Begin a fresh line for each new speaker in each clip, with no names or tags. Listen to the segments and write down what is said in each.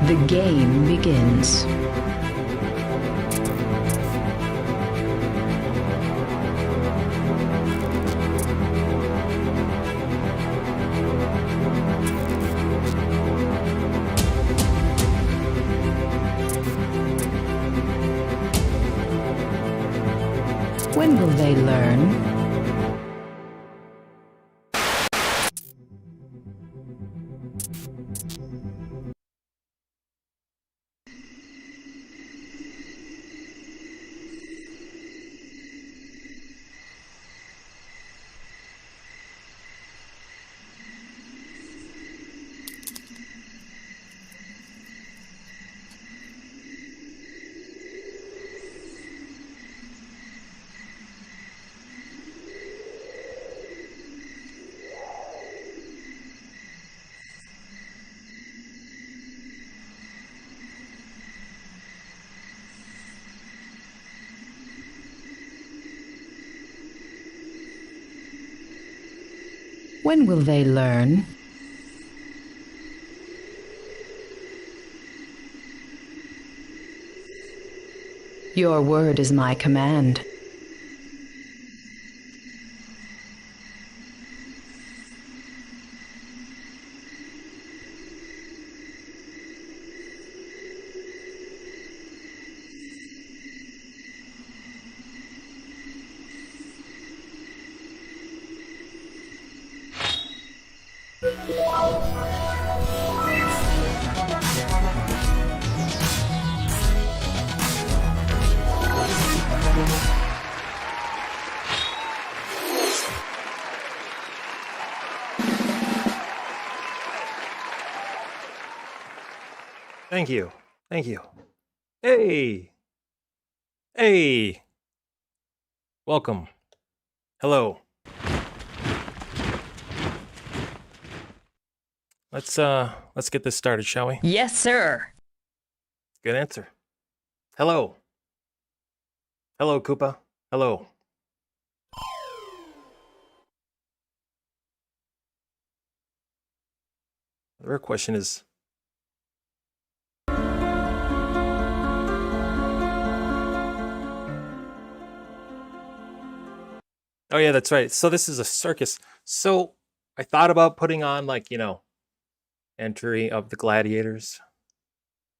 The game begins. When will they learn? When will they learn? Your word is my command.
Thank you. Thank you. Hey. Hey. Welcome. Hello. Let's get this started, shall we?
Yes, sir.
Good answer. Hello. Hello, Koopa. Hello. The real question is, oh yeah, that's right. So this is a circus. So I thought about putting on, like, Entry of the Gladiators,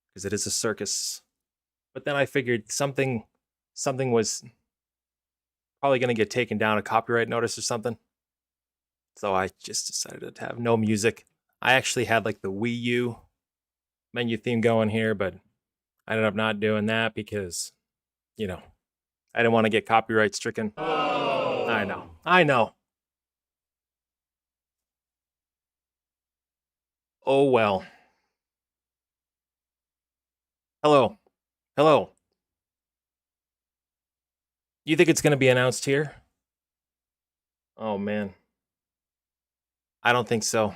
because it is a circus. But then I figured something was probably going to get taken down, a copyright notice or something. So I just decided to have no music. I actually had like the Wii U menu theme going here, but I ended up not doing that because, I didn't want to get copyright stricken. Oh. I know. Oh well. Hello. You think it's going to be announced here? Oh man. I don't think so.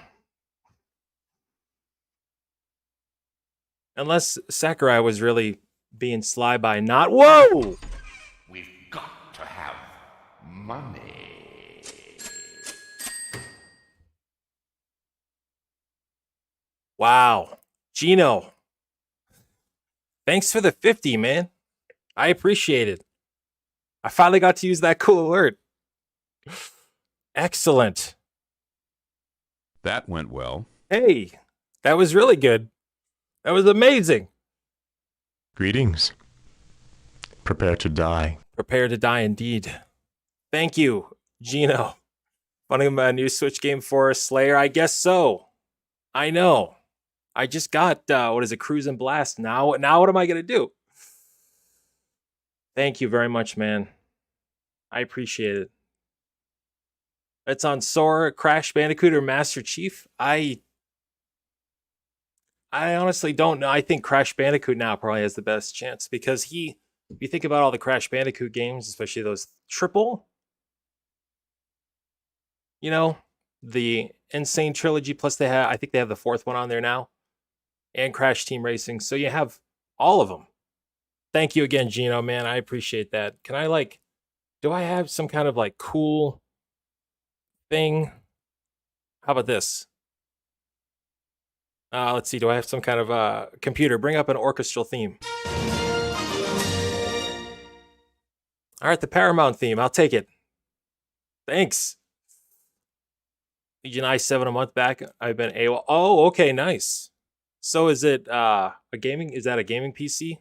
Unless Sakurai was really being sly by not. Whoa!
We've got to have money.
Wow. Gino. Thanks for the 50, man. I appreciate it. I finally got to use that cool alert. Excellent.
That went well.
Hey, that was really good. That was amazing.
Greetings. Prepare to die.
Prepare to die indeed. Thank you, Gino. Funding a new Switch game for Slayer? I guess so. I know. I just got, what is it, Cruise and Blast. Now what am I going to do? Thank you very much, man. I appreciate it. It's on Sora, Crash Bandicoot, or Master Chief. I honestly don't know. I think Crash Bandicoot now probably has the best chance because if you think about all the Crash Bandicoot games, especially those triple, you know, the Insane Trilogy, plus I think they have the fourth one on there now, and Crash Team Racing. So you have all of them. Thank you again, Gino, man. I appreciate that. Can I do I have some kind of cool thing? How about this? Let's see. Do I have some kind of computer? Bring up an orchestral theme. All right, the Paramount theme. I'll take it. Thanks. Legion i7 a month back. I've been AWOL. Oh, okay, nice. So is it a gaming? Is that a gaming PC?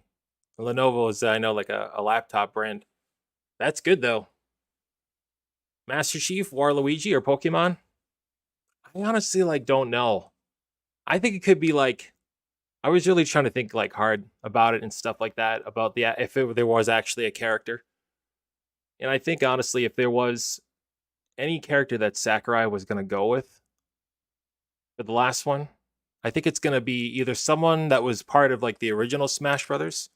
Lenovo is, I know, like a laptop brand. That's good though. Master Chief, Waluigi, or Pokemon? I honestly don't know. I think it could be I was really trying to think hard about it and stuff like that, about if there was actually a character. And I think honestly, if there was any character that Sakurai was going to go with for the last one, I think it's going to be either someone that was part of the original Smash Brothers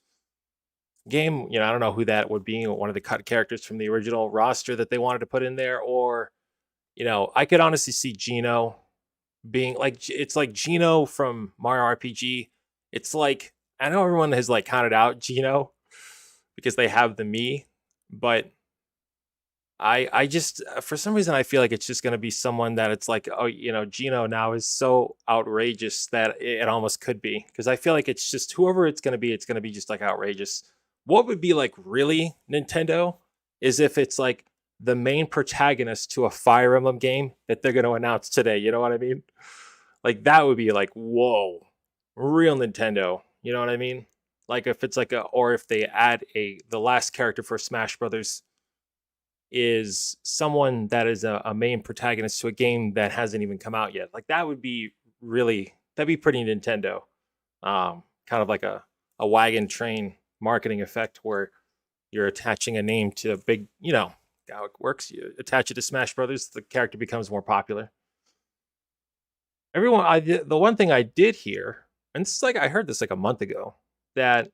game. I don't know who that would be, one of the cut characters from the original roster that they wanted to put in there, or I could honestly see Gino being it's like Gino from Mario RPG. It's I know everyone has counted out Gino because they have the Mii, but I just, for some reason, I feel like it's just going to be someone that it's Gino now is so outrageous that it almost could be, because I feel like it's just whoever it's going to be just outrageous. What would be really Nintendo is if it's the main protagonist to a Fire Emblem game that they're going to announce today. You know what I mean? That would be whoa, real Nintendo. You know what I mean? If it's or if they add the last character for Smash Brothers is someone that is a main protagonist to a game that hasn't even come out yet. That would be that'd be pretty Nintendo. Kind of like a wagon train marketing effect where you're attaching a name to a big, how it works. You attach it to Smash Brothers, the character becomes more popular. The one thing I did hear, and this is I heard this a month ago, that,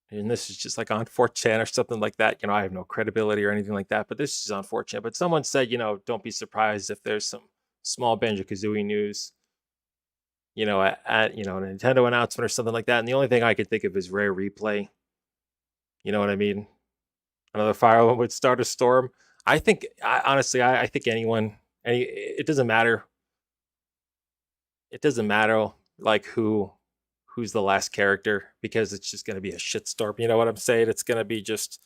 and this is just on 4chan or something like that. I have no credibility or anything like that, but this is on 4chan. But someone said, don't be surprised if there's some small Banjo-Kazooie news, at a Nintendo announcement or something like that. And the only thing I could think of is Rare Replay. You know what I mean? Another Fire Emblem would start a storm. I think, honestly, I think it doesn't matter. It doesn't matter who's the last character, because it's just going to be a shitstorm. You know what I'm saying? It's going to be just,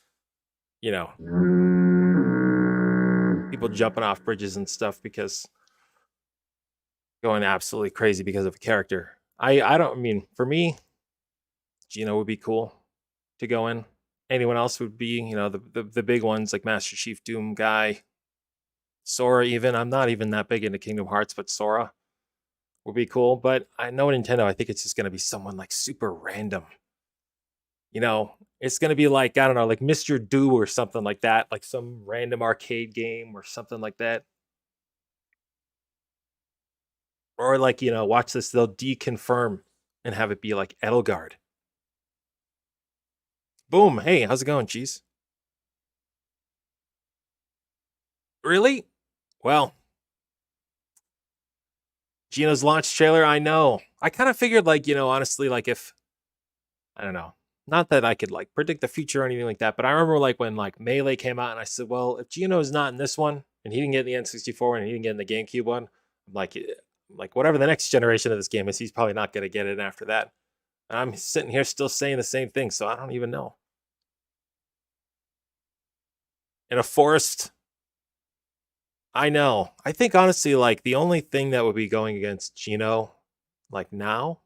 people jumping off bridges and stuff because going absolutely crazy because of a character. For me, Gino would be cool to go in. Anyone else would be, the big ones like Master Chief, Doom guy, Sora even. I'm not even that big into Kingdom Hearts, but Sora would be cool. But I know Nintendo, I think it's just going to be someone super random. It's going to be I don't know, Mr. Do or something like that, some random arcade game or something like that. Or watch this, they'll deconfirm and have it be Edelgard. Boom. Hey, how's it going, Cheese? Really? Well, Gino's launch trailer, I know. I kind of figured, like, you know, honestly, like if, I don't know, not that I could like predict the future or anything like that, but I remember like when like Melee came out and I said, well, if Gino's not in this one and he didn't get in the N64 and he didn't get in the GameCube one, I'm like whatever the next generation of this game is, he's probably not going to get it after that. And I'm sitting here still saying the same thing, so I don't even know. In a forest, I know. I think honestly, like the only thing that would be going against Gino, like now,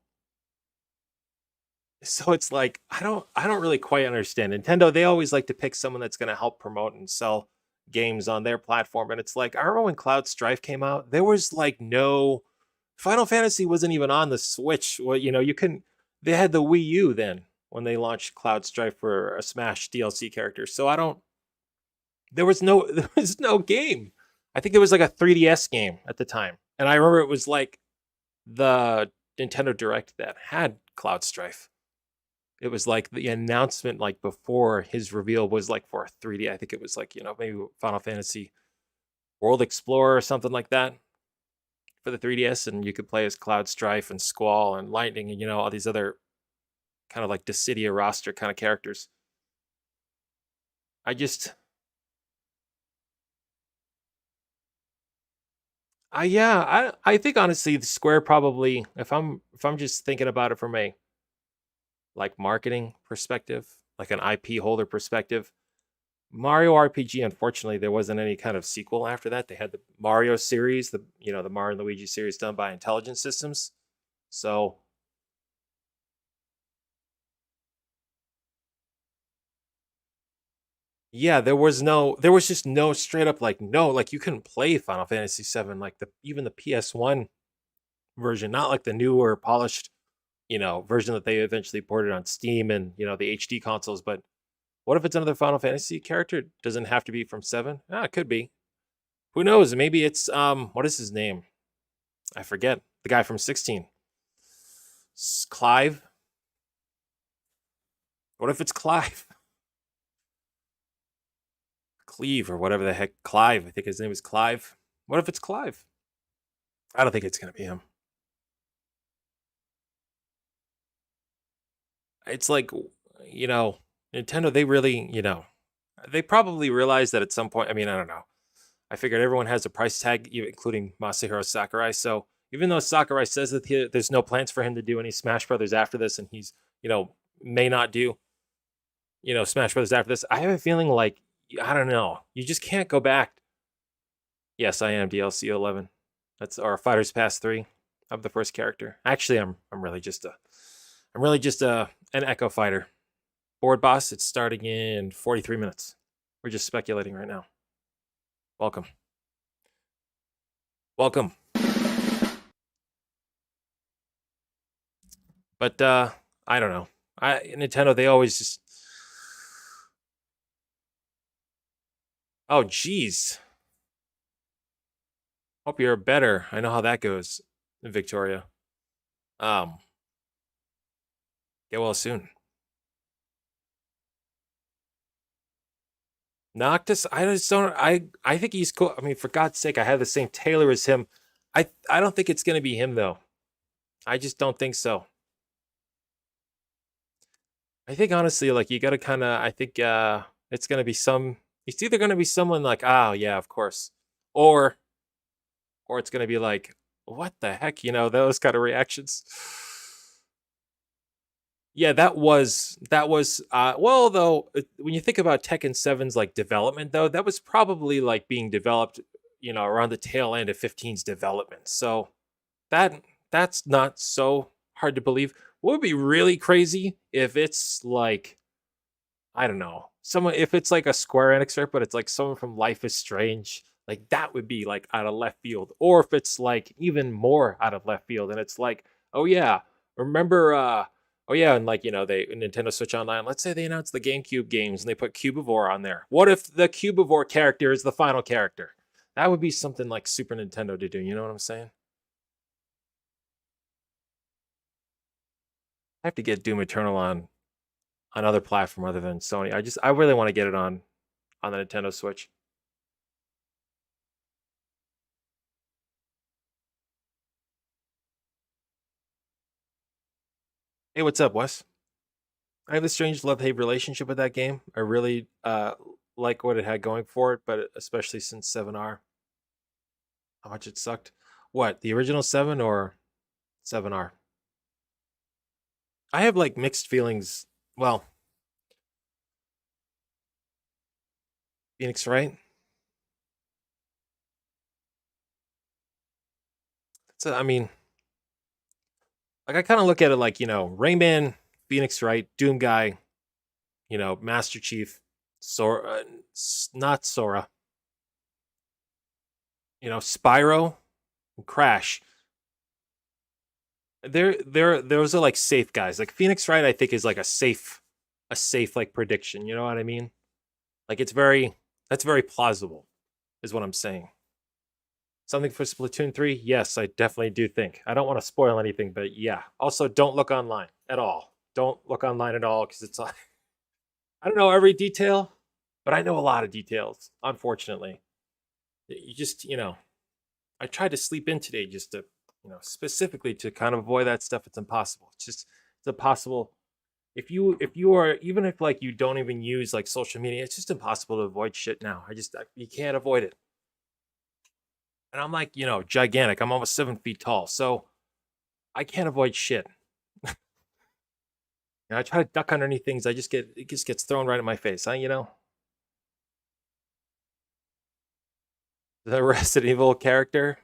so it's like I don't really quite understand. Nintendo, they always like to pick someone that's going to help promote and sell games on their platform, and it's like I remember when Cloud Strife came out, there was like no Final Fantasy wasn't even on the Switch. Well, you know, you couldn't. They had the Wii U then when they launched Cloud Strife for a Smash DLC character. So I don't. There was no there was no game. I think there was like a 3DS game at the time, and I remember it was like the Nintendo Direct that had Cloud Strife. It was like the announcement, like before his reveal, was like for 3D. I think it was like, you know, maybe Final Fantasy World Explorer or something like that for the 3DS, and you could play as Cloud Strife and Squall and Lightning and, you know, all these other kind of like Dissidia roster kind of characters. I just, I think honestly, the Square probably, if I'm just thinking about it from a like marketing perspective, like an IP holder perspective, Mario RPG, unfortunately, there wasn't any kind of sequel after that. They had the Mario series, the Mario and Luigi series done by Intelligent Systems. So yeah, there was just no straight up like no, like you couldn't play Final Fantasy VII, like even the PS1 version, not like the newer polished, version that they eventually ported on Steam and the HD consoles. But what if it's another Final Fantasy character? It doesn't have to be from 7. It could be. Who knows? Maybe it's what is his name? I forget. The guy from 16. Clive? What if it's Clive? Cleve or whatever the heck. Clive. I think his name is Clive. What if it's Clive? I don't think it's going to be him. It's like, Nintendo, they really, they probably realized that at some point. I mean, I don't know. I figured everyone has a price tag, including Masahiro Sakurai. So even though Sakurai says that there's no plans for him to do any Smash Brothers after this, and he's, may not do, Smash Brothers after this, I have a feeling like, I don't know. You just can't go back. Yes, I am DLC 11. That's our Fighters Pass 3. I'm the first character. Actually, I'm really just an Echo Fighter. Board boss, it's starting in 43 minutes. We're just speculating right now. Welcome. Welcome. But I don't know. Nintendo, they always just. Oh, geez. Hope you're better. I know how that goes, Victoria. Get well soon. Noctis, I just don't. I think he's cool. I mean, for God's sake, I have the same tailor as him. I don't think it's gonna be him though. I just don't think so. I think honestly, like you gotta kind of. I think it's gonna be some. It's either gonna be someone like, oh yeah, of course, or it's gonna be like, what the heck, those kind of reactions. Yeah, that was well though, when you think about Tekken 7's like development though, that was probably like being developed, around the tail end of 15's development. So that's not so hard to believe. What would be really crazy if it's like, I don't know, someone, if it's like a Square Enix, but it's like someone from Life is Strange, like that would be like out of left field. Or if it's like even more out of left field and it's like, oh yeah, remember oh yeah, and like, they Nintendo Switch Online, let's say they announced the GameCube games and they put Cubivore on there. What if the Cubivore character is the final character? That would be something like Super Nintendo to do, you know what I'm saying? I have to get Doom Eternal on another platform other than Sony. I really want to get it on the Nintendo Switch. Hey, what's up, Wes? I have a strange love-hate relationship with that game. I really like what it had going for it, but especially since 7R, how much it sucked. What, the original 7 or 7R? I have like mixed feelings. Well, Phoenix, right? So I mean, like I kind of look at it like, Rayman, Phoenix, right? Doom Guy, Master Chief, Sora, not Sora, Spyro, and Crash. Those are like safe guys. Like Phoenix Wright, I think is like a safe like prediction. You know what I mean? Like that's very plausible, is what I'm saying. Something for Splatoon 3? Yes, I definitely do think. I don't want to spoil anything, but yeah. Also, don't look online at all. Don't look online at all because it's like I don't know every detail, but I know a lot of details. Unfortunately, you just I tried to sleep in today just to specifically to kind of avoid that stuff. It's impossible. It's impossible. If you are, even if like you don't even use like social media, it's just impossible to avoid shit now. You can't avoid it. And I'm like, gigantic. I'm almost 7 feet tall. So I can't avoid shit. And I try to duck underneath things. It just gets thrown right in my face. The Resident Evil character.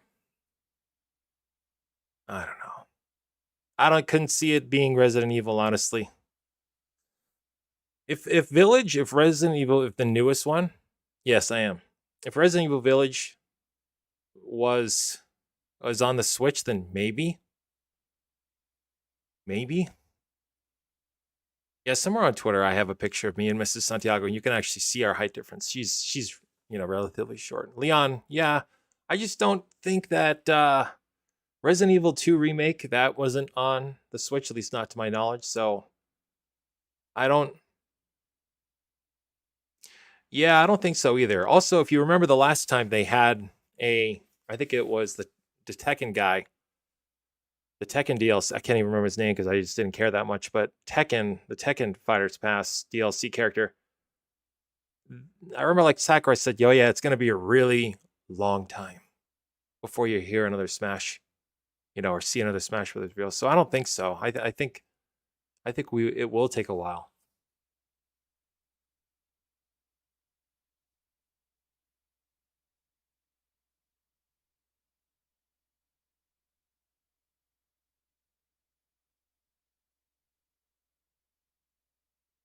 I don't know. Couldn't see it being Resident Evil, honestly. If Resident Evil, if the newest one, yes, I am. If Resident Evil Village was on the Switch, then maybe. Maybe. Yeah, somewhere on Twitter I have a picture of me and Mrs. Santiago, and you can actually see our height difference. She's relatively short. Leon, yeah. I just don't think that Resident Evil 2 remake, that wasn't on the Switch, at least not to my knowledge, so I don't Yeah, I don't think so either. Also, if you remember the last time they had I think it was the Tekken guy, the Tekken DLC. I can't even remember his name because I just didn't care that much. But Tekken, the Tekken Fighters Pass DLC character, I remember like Sakurai said, "Yo, yeah, it's gonna be a really long time before you hear another Smash, or see another Smash Brothers reveal." So I don't think so. I think it will take a while.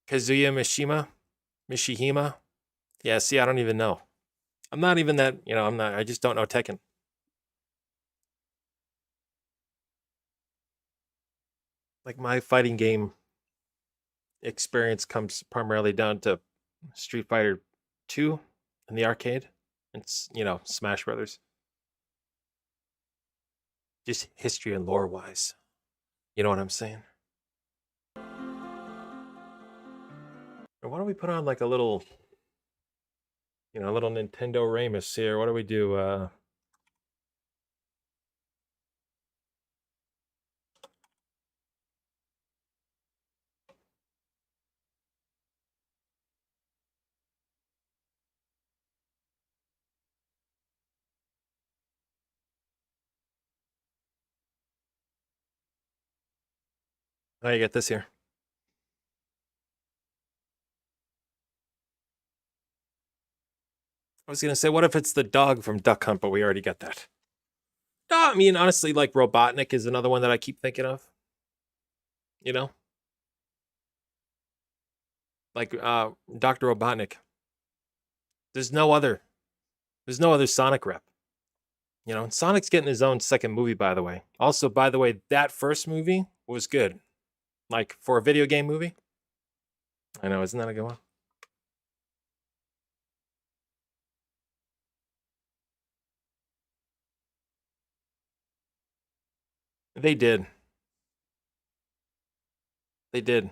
Kazuya Mishihima. Yeah, see, I don't even know. I'm not even that, I'm not, I just don't know Tekken. Like my fighting game experience comes primarily down to Street Fighter 2 in the arcade. It's, Smash Brothers. Just history and lore wise. You know what I'm saying? Or why don't we put on like a little Nintendo Ramus here? What do we do? Oh, you get this here. I was gonna say, what if it's the dog from Duck Hunt, but we already got that. No, I mean, honestly, like Robotnik is another one that I keep thinking of. Like Dr. Robotnik. There's no other Sonic rep. And Sonic's getting his own second movie, by the way. Also, by the way, that first movie was good. Like for a video game movie. I know, isn't that a good one? They did. They did.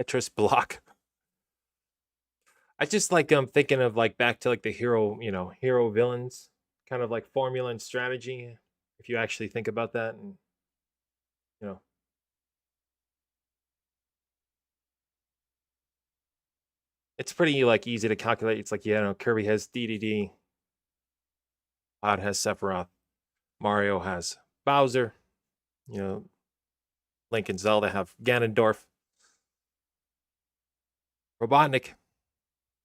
Tetris Block. I just like thinking of like back to like the hero villains, kind of like formula and strategy. if you actually think about that, and you know, it's pretty like easy to calculate. It's like, you know, Kirby has DDD, Cloud has Sephiroth, Mario has Bowser, you know, Link and Zelda have Ganondorf. Robotnik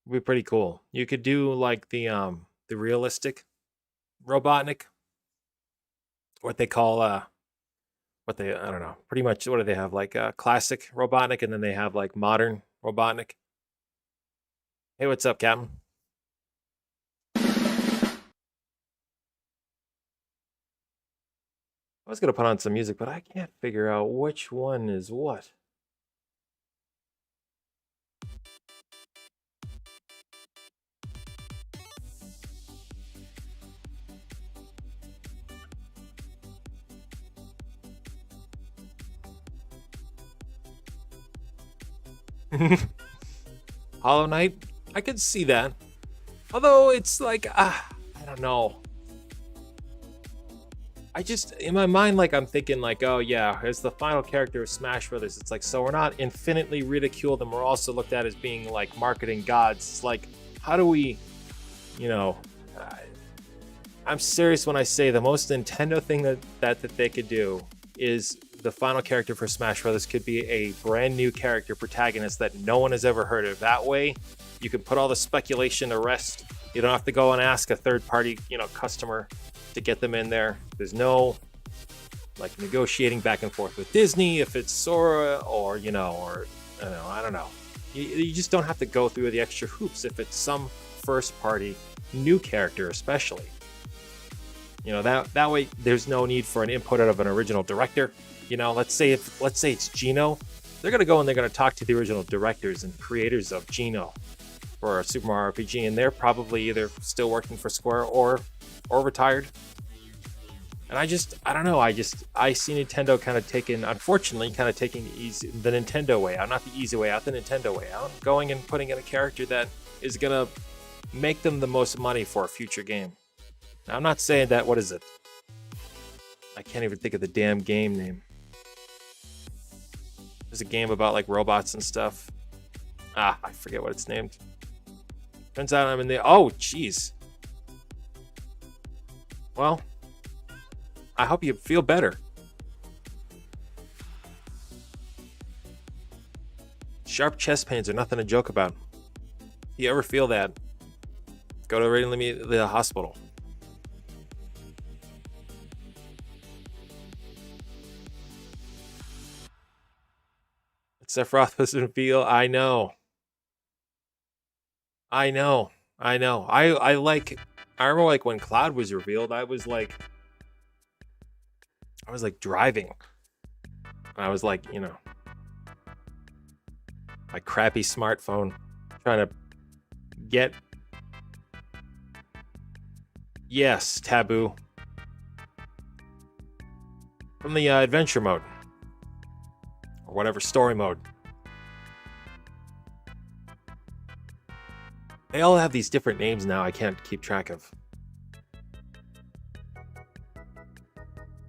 would be pretty cool. You could do like the realistic Robotnik, what they call I don't know, pretty much what do they have, like classic Robotnik, and then they have like modern Robotnik. Hey, what's up, Captain? I was gonna put on some music, but I can't figure out which one is what. Hollow Knight, I could see that. Although it's like, I don't know. I just, in my mind, like, I'm thinking like, oh yeah, here's the final character of Smash Brothers. It's like, so we're not infinitely ridiculed, and we're also looked at as being like marketing gods. It's like, how do we, you know, I'm serious when I say the most Nintendo thing that they could do is the final character for Smash Brothers could be a brand new character protagonist that no one has ever heard of. That way, you can put all the speculation to rest. You don't have to go and ask a third-party, you know, customer to get them in there. There's no like negotiating back and forth with Disney if it's Sora or, you know, or I don't know. You just don't have to go through the extra hoops if it's some first-party new character, especially. You know, that way there's no need for an input out of an original director. You know, let's say it's Geno, they're gonna go and they're gonna talk to the original directors and creators of Geno for a Super Mario RPG, and they're probably either still working for Square or retired. And I don't know. I see Nintendo unfortunately taking the Nintendo way out, not the easy way out, the Nintendo way out, going and putting in a character that is gonna make them the most money for a future game. Now, I'm not saying that. What is it? I can't even think of the damn game name. There's a game about like robots and stuff. I forget what it's named. Turns out I'm in the... Oh, jeez. Well, I hope you feel better. Sharp chest pains are nothing to joke about. If you ever feel that, go to the hospital. Sephiroth doesn't feel... I know. I remember like when Cloud was revealed, I was like driving. I was like, you know, my crappy smartphone trying to get... Yes, Taboo. From the adventure mode. Or whatever, story mode. They all have these different names now I can't keep track of.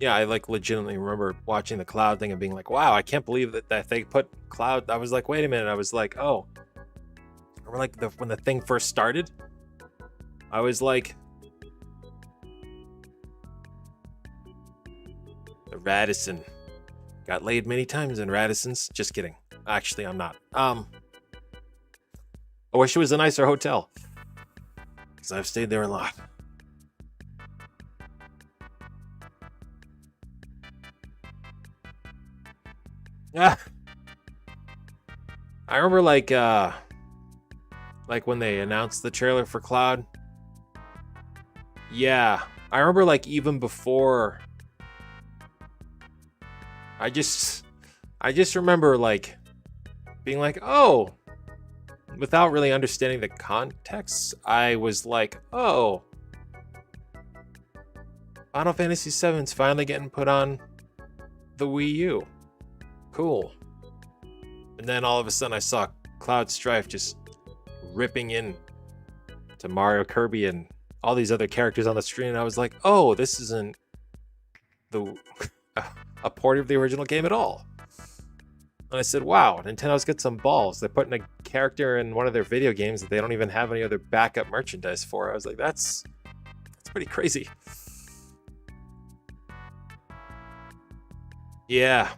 Yeah, I like legitimately remember watching the Cloud thing and being like, wow, I can't believe that they put Cloud... I was like, wait a minute. I was like, oh. Remember like when the thing first started? I was like... The Radisson. Got laid many times in Radissons. Just kidding. Actually, I'm not. I wish it was a nicer hotel, because I've stayed there a lot. Yeah. I remember like when they announced the trailer for Cloud. Yeah. I remember like even before... I just remember like being like, oh, without really understanding the context, I was like, oh, Final Fantasy VII's finally getting put on the Wii U. Cool. And then all of a sudden I saw Cloud Strife just ripping in to Mario, Kirby, and all these other characters on the screen, and I was like, oh, this isn't the a port of the original game at all. And I said, wow, Nintendo's got some balls. They're putting a character in one of their video games that they don't even have any other backup merchandise for. I was like, that's pretty crazy. Yeah.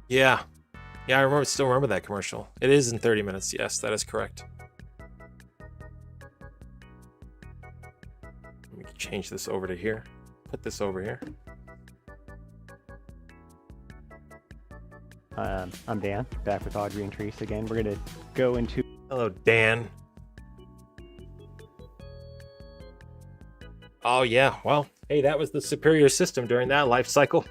Yeah. Yeah, I still remember that commercial. It is in 30 minutes. Yes, that is correct. Let me change this over to here. Put this over here.
I'm Dan, back with Audrey and Trace again. We're going to go into...
Hello, Dan. Oh, yeah. Well, hey, that was the superior system during that life cycle.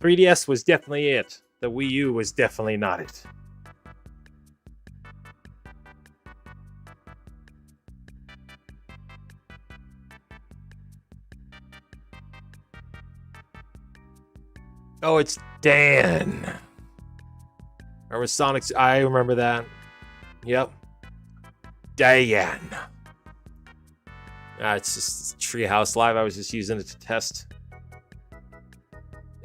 3DS was definitely it. The Wii U was definitely not it. Oh, it's Dan. Or was Sonic's? I remember that. Yep. Dan. It's just Treehouse Live. I was just using it to test.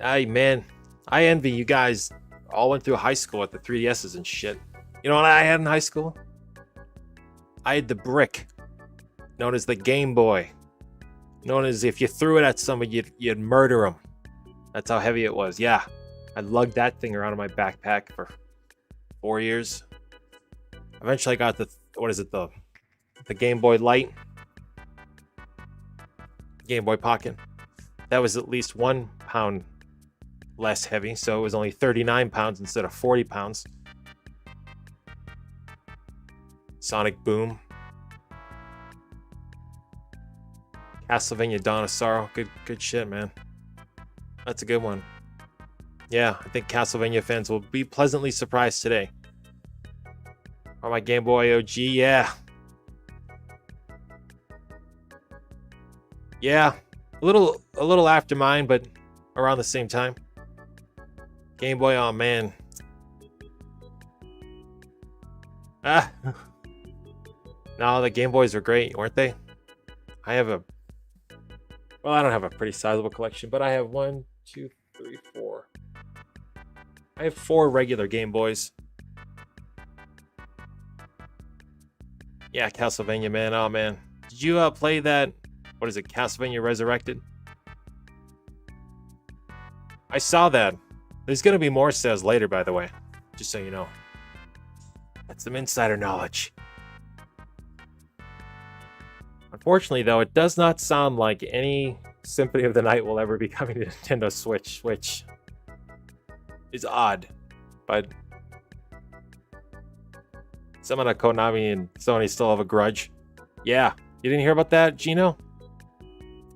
Hey, man. I envy you guys all went through high school at the 3DSs and shit. You know what I had in high school? I had the brick, known as the Game Boy. Known as if you threw it at somebody, you'd murder them. That's how heavy it was. Yeah. I lugged that thing around in my backpack for 4 years. Eventually I got the, the Game Boy Light. Game Boy Pocket. That was at least 1 pound less heavy, so it was only 39 pounds instead of 40 pounds. Sonic Boom. Castlevania Dawn of Sorrow. Good shit, man. That's a good one. Yeah, I think Castlevania fans will be pleasantly surprised today. Oh, my Game Boy OG, yeah. Yeah, a little after mine, but around the same time. Game Boy, oh man. Ah. No, the Game Boys were great, weren't they? I have a... Well, I don't have a pretty sizable collection, but I have 1, 2, 3, 4. I have 4 regular Game Boys. Yeah, Castlevania, man. Oh, man. Did you play that... What is it? Castlevania Resurrected? I saw that. There's going to be more sales later, by the way. Just so you know. That's some insider knowledge. Unfortunately, though, it does not sound like any Symphony of the Night will ever be coming to Nintendo Switch, which is odd. But someone at Konami and Sony still have a grudge. Yeah. You didn't hear about that, Gino?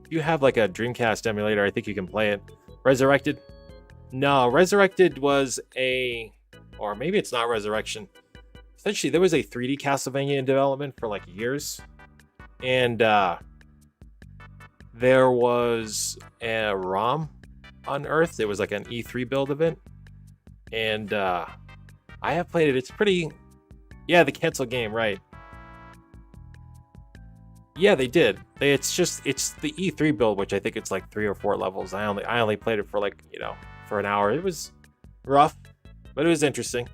If you have like a Dreamcast emulator, I think you can play it. Resurrected? No, Resurrected was a... Or maybe it's not Resurrection. Essentially, there was a 3D Castlevania in development for like years. And there was a ROM unearthed. It was like an E3 build of it. And I have played it. It's pretty... Yeah, the cancel game, right. Yeah, they did. It's the E3 build, which I think it's like 3 or 4 levels. I only played it for like, for an hour. It was rough, but it was interesting.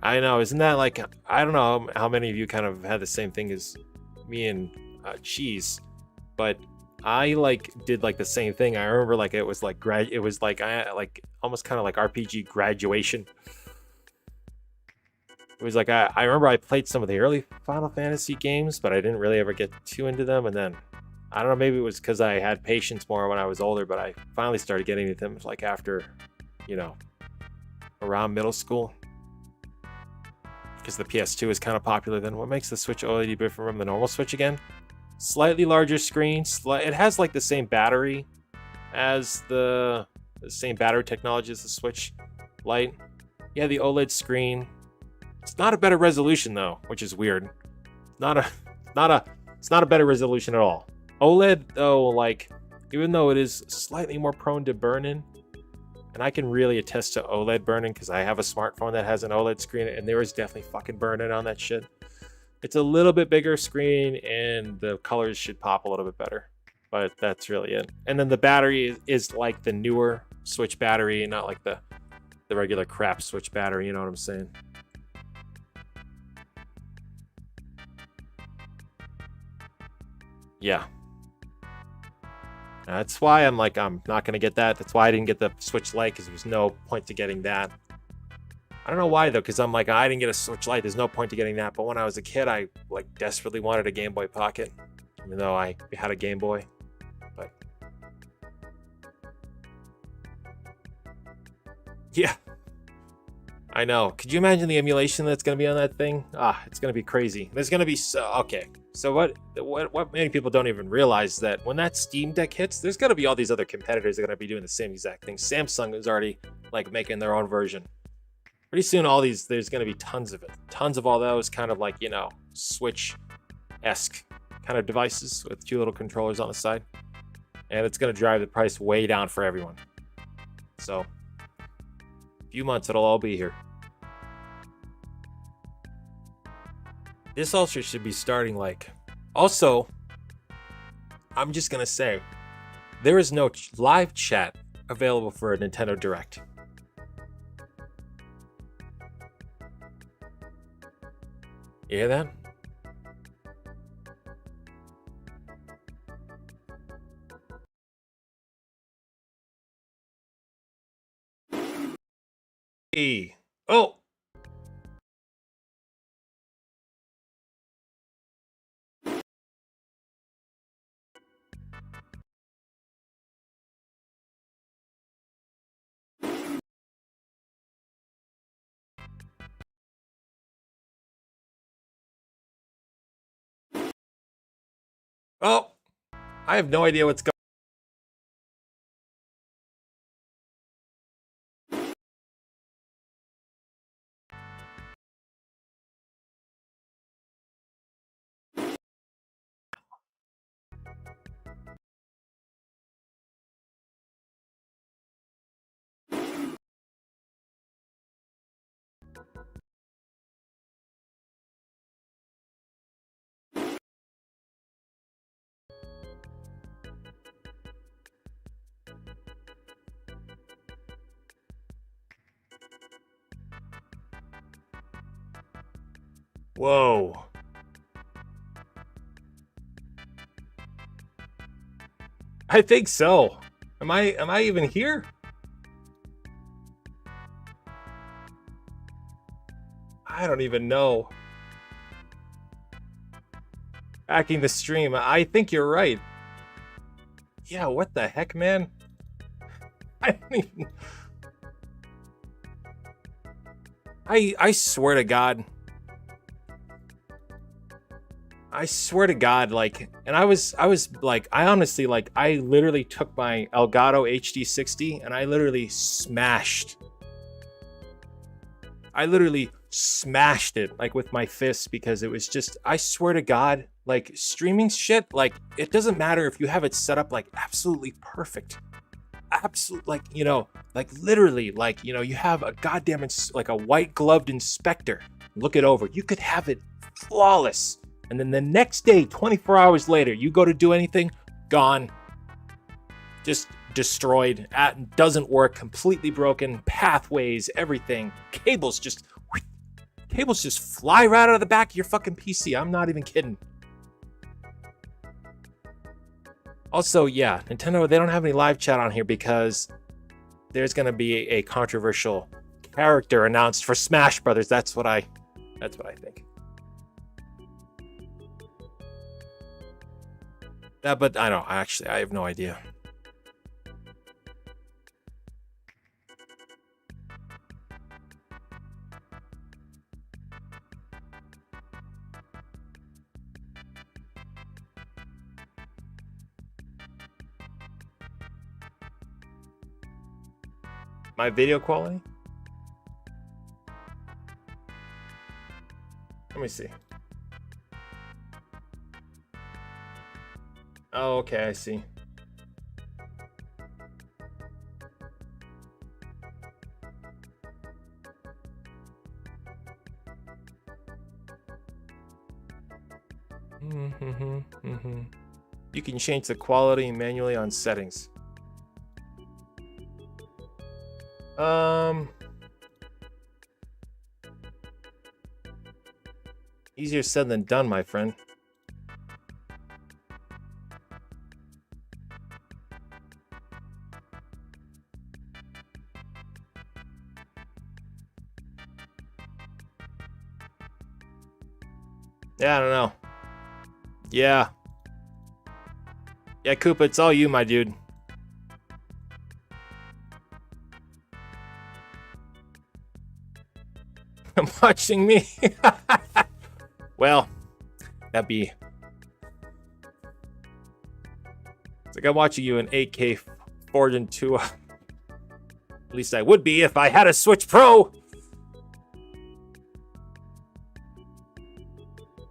I know, isn't that like, I don't know how many of you kind of had the same thing as me and Cheese, but I like did like the same thing. I remember like it was like almost kind of like RPG graduation. It was like I remember I played some of the early Final Fantasy games, but I didn't really ever get too into them. And then I don't know, maybe it was because I had patience more when I was older, but I finally started getting into them like after, around middle school. Because the PS2 is kind of popular. Then what makes the Switch OLED different from the normal Switch again? Slightly larger screen. It has like the same battery as the same battery technology as the Switch Lite. Yeah, the OLED screen. It's not a better resolution though, which is weird. It's not a better resolution at all. OLED though, like even though it is slightly more prone to burn-in, And I can really attest to OLED burning because I have a smartphone that has an OLED screen, and there is definitely fucking burning on that shit. It's a little bit bigger screen, and the colors should pop a little bit better. But that's really it. And then the battery is like the newer Switch battery, not like the regular crap Switch battery, you know what I'm saying? Yeah. That's why I'm like, I'm not going to get that. That's why I didn't get the Switch Lite, because there was no point to getting that. I don't know why, though, because I'm like, I didn't get a Switch Lite. There's no point to getting that. But when I was a kid, I like desperately wanted a Game Boy Pocket, even though I had a Game Boy. But yeah, I know. Could you imagine the emulation that's going to be on that thing? Ah, it's going to be crazy. There's going to be so... Okay, so what many people don't even realize that when that Steam Deck hits, there's going to be all these other competitors that are going to be doing the same exact thing. Samsung is already like making their own version. Pretty soon, all these, there's going to be tons of it. Tons of all those kind of like, you know, Switch-esque kind of devices with two little controllers on the side. And it's going to drive the price way down for everyone. So, a few months, it'll all be here. This also should be starting like... Also, I'm just going to say, there is no live chat available for a Nintendo Direct. You hear that? Hey. Oh! Oh! I have no idea what's going on. Whoa. I think so. Am I even here? I don't even know. Hacking the stream. I think you're right. Yeah, what the heck, man? I don't even... I swear to God. I swear to God, like, and I was like, I honestly, like, I literally took my Elgato HD60 and I literally smashed it, like, with my fist, because it was just, I swear to God, like, streaming shit, like, it doesn't matter if you have it set up, like, absolutely perfect. Absolute, like, you know, like, literally, like, you know, you have a goddamn, like, a white-gloved inspector, look it over. You could have it flawless. And then the next day, 24 hours later, you go to do anything, gone. Just destroyed. Doesn't work. Completely broken. Pathways, everything. Cables just fly right out of the back of your fucking PC. I'm not even kidding. Also, yeah, Nintendo, they don't have any live chat on here because there's going to be a controversial character announced for Smash Brothers. That's what I think. But I don't, actually, I have no idea. My video quality? Let me see. Oh, okay, I see. You can change the quality manually on settings. Easier said than done, my friend. Yeah, I don't know. Yeah. Yeah, Koopa, it's all you, my dude. I'm watching me. Well, that'd be... It's like I'm watching you in 8K forged into... At least I would be if I had a Switch Pro.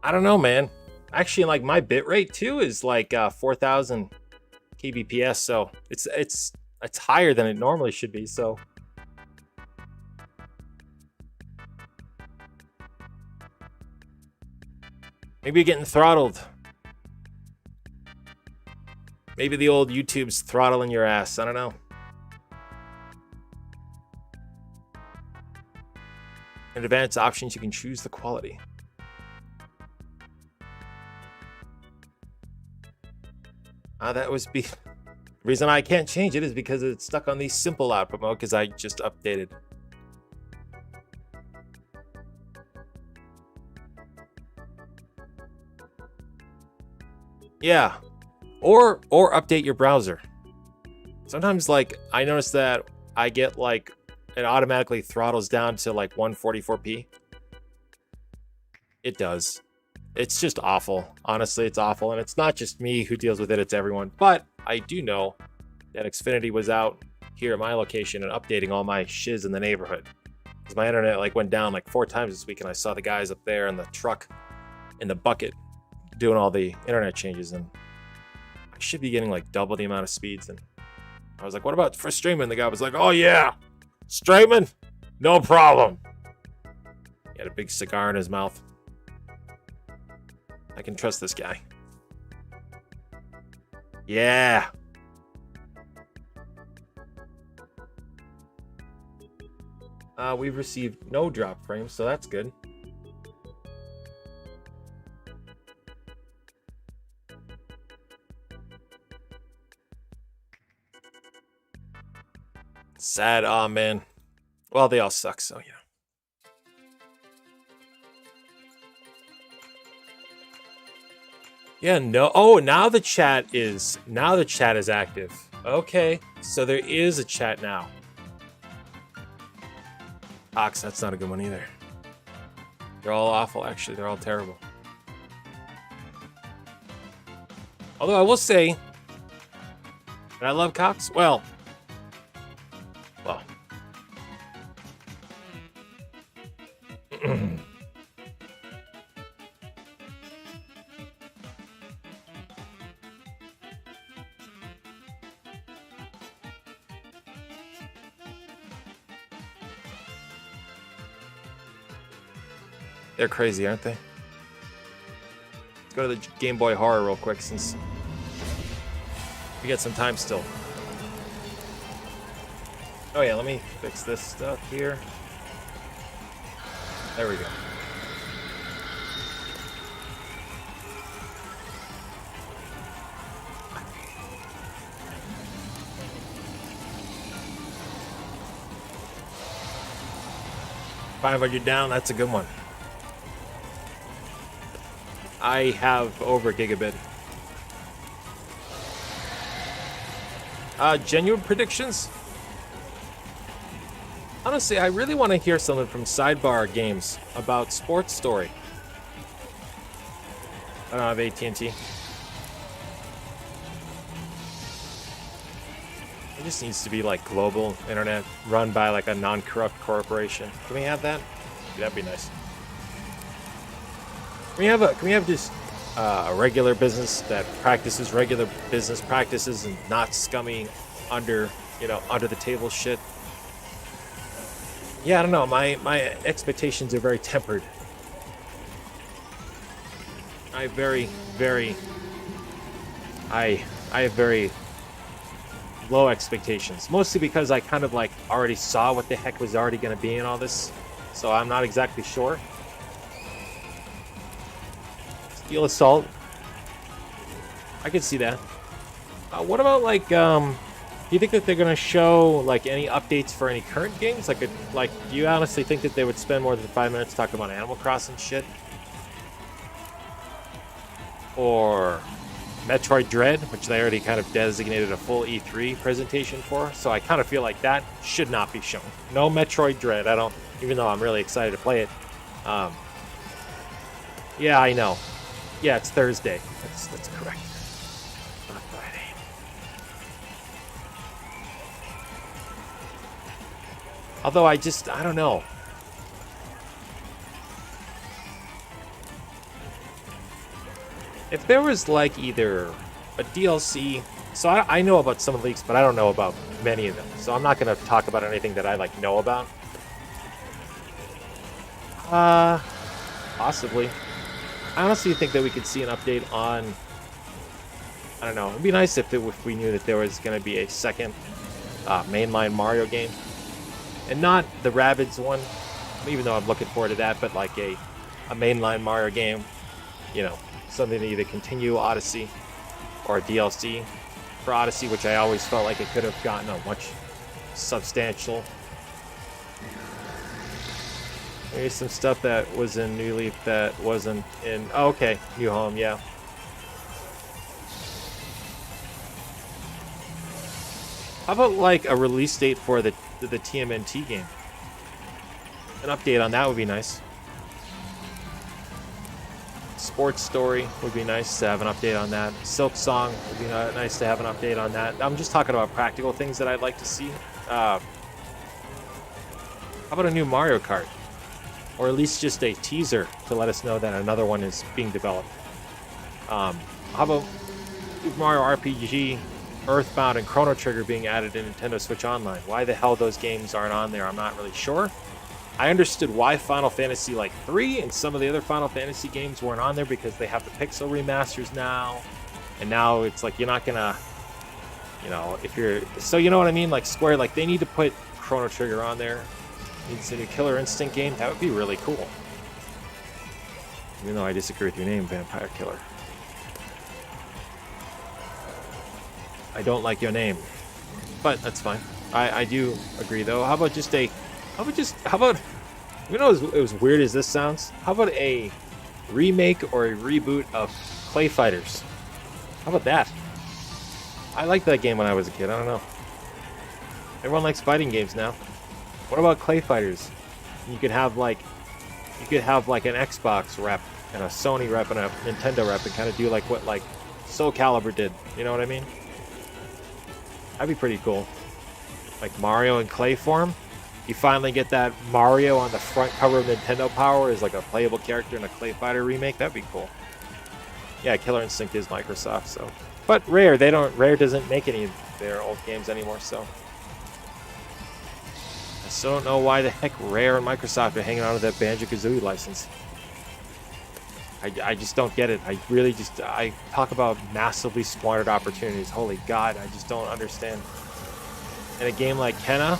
I don't know, man. Actually, like my bitrate too is like 4,000 kbps, so it's higher than it normally should be. So maybe you're getting throttled. Maybe the old YouTube's throttling your ass. I don't know. In advanced options, you can choose the quality. That was the reason I can't change it is because it's stuck on the simple output mode because I just updated. Yeah, or update your browser. Sometimes, like, I notice that I get like it automatically throttles down to like 144p. It does. It's just awful. Honestly, it's awful. And it's not just me who deals with it, it's everyone. But I do know that Xfinity was out here at my location and updating all my shiz in the neighborhood. Because my internet like went down like 4 times this week, and I saw the guys up there in the truck in the bucket doing all the internet changes, and I should be getting like double the amount of speeds. And I was like, what about for streaming? The guy was like, oh yeah, streaming? No problem. He had a big cigar in his mouth. I can trust this guy. Yeah. We've received no drop frames, so that's good. Sad. Aw, man. Well, they all suck, so, you know. Yeah, no. Oh, now the chat is active. Okay, so there is a chat now. Ox, that's not a good one either. They're all awful, actually. They're all terrible. Although I will say that I love Cox. Well. They're crazy, aren't they? Let's go to the Game Boy Horror real quick since we got some time still. Oh yeah, let me fix this stuff here. There we go. $500 down, that's a good one. I have over gigabit. Genuine predictions? Honestly, I really want to hear something from Sidebar Games about Sports Story. I don't have AT&T. It just needs to be like global internet run by like a non-corrupt corporation. Can we have that? That'd be nice. Can we have just a regular business that practices regular business practices and not scummy under the table shit? Yeah, I don't know. My expectations are very tempered. I have very low expectations. Mostly because I kind of like already saw what the heck was already going to be in all this. So I'm not exactly sure. Steel Assault. I could see that. What about like, do you think that they're going to show like any updates for any current games? Like, do you honestly think that they would spend more than 5 minutes talking about Animal Crossing shit? Or Metroid Dread, which they already kind of designated a full E3 presentation for. So I kind of feel like that should not be shown. No Metroid Dread. I don't, even though I'm really excited to play it. Yeah, I know. Yeah, it's Thursday. That's correct. Not Friday. Although I don't know. If there was like either a DLC, so I know about some leaks, but I don't know about many of them. So I'm not going to talk about anything that I like know about. Possibly. I honestly think that we could see an update on, I don't know, it'd be nice if we knew that there was going to be a second mainline Mario game. And not the Rabbids one, even though I'm looking forward to that, but like a mainline Mario game, you know, something to either continue Odyssey or a DLC for Odyssey, which I always felt like it could have gotten a much substantial. Maybe some stuff that was in New Leaf that wasn't in... Oh, okay. New Home, yeah. How about, like, a release date for the TMNT game? An update on that would be nice. Sports Story would be nice to have an update on that. Silk Song would be nice to have an update on that. I'm just talking about practical things that I'd like to see. How about a new Mario Kart? Or at least just a teaser to let us know that another one is being developed. How about Super Mario RPG, Earthbound, and Chrono Trigger being added to Nintendo Switch Online? Why the hell those games aren't on there, I'm not really sure. I understood why Final Fantasy like 3 and some of the other Final Fantasy games weren't on there, because they have the pixel remasters now. And now it's like you're not gonna, you know, if you're... So you know what I mean? Like Square, like they need to put Chrono Trigger on there. Needs a new Killer Instinct game. That would be really cool. Even though I disagree with your name, Vampire Killer. I don't like your name. But that's fine. I do agree though. How about just a... How about... You know, as weird as this sounds, how about a remake or a reboot of Clay Fighters? How about that? I liked that game when I was a kid. I don't know. Everyone likes fighting games now. What about Clay Fighters? You could have like an Xbox rep and a Sony rep and a Nintendo rep and kind of do like what like Soul Calibur did. You know what I mean? That'd be pretty cool. Like Mario in clay form. You finally get that Mario on the front cover of Nintendo Power as like a playable character in a Clay Fighter remake. That'd be cool. Yeah, Killer Instinct is Microsoft, so. But Rare doesn't make any of their old games anymore, so. I still don't know why the heck Rare and Microsoft are hanging on to that Banjo-Kazooie license. I just don't get it. I talk about massively squandered opportunities. Holy God, I just don't understand. In a game like Kenna,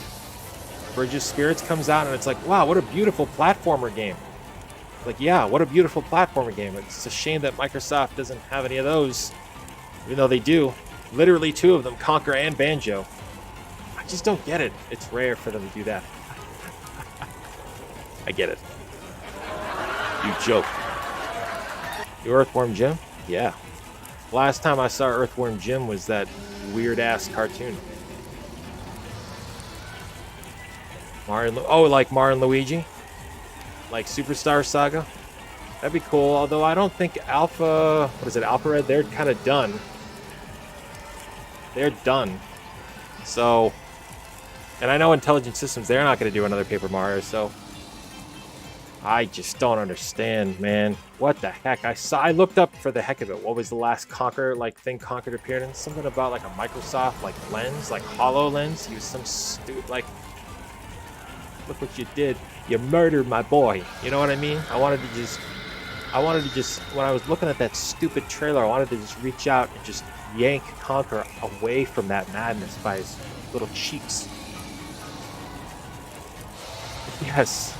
Bridge of Spirits comes out and it's like, wow, what a beautiful platformer game. Like, yeah, what a beautiful platformer game. It's a shame that Microsoft doesn't have any of those, even though they do. Literally 2 of them, Conquer and Banjo. I just don't get it. It's rare for them to do that. I get it. You joke. You Earthworm Jim? Yeah. Last time I saw Earthworm Jim was that weird-ass cartoon. Like Mario and Luigi? Like Superstar Saga? That'd be cool, although I don't think Alpha Red? They're kind of done. They're done. So, and I know Intelligent Systems, they're not going to do another Paper Mario, so I just don't understand, man. What the heck? I looked up for the heck of it. What was the last Conquer appeared in? Something about like a Microsoft like lens, like HoloLens. He was some stupid like. Look what you did. You murdered my boy. You know what I mean? I I wanted to just, when I was looking at that stupid trailer, I wanted to just reach out and just yank Conker away from that madness by his little cheeks. Yes.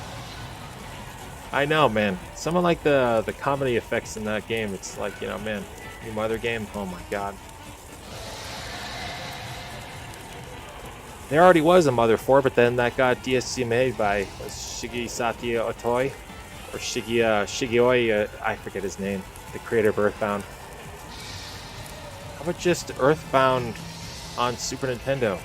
I know, man. Someone like the comedy effects in that game, it's like, you know, man, new Mother game, oh my god. There already was a Mother 4, but then that got DSC made by 𝗖𝗟𝗢𝗪𝗡 or Shigeoi, I forget his name, the creator of Earthbound. How about just Earthbound on Super Nintendo?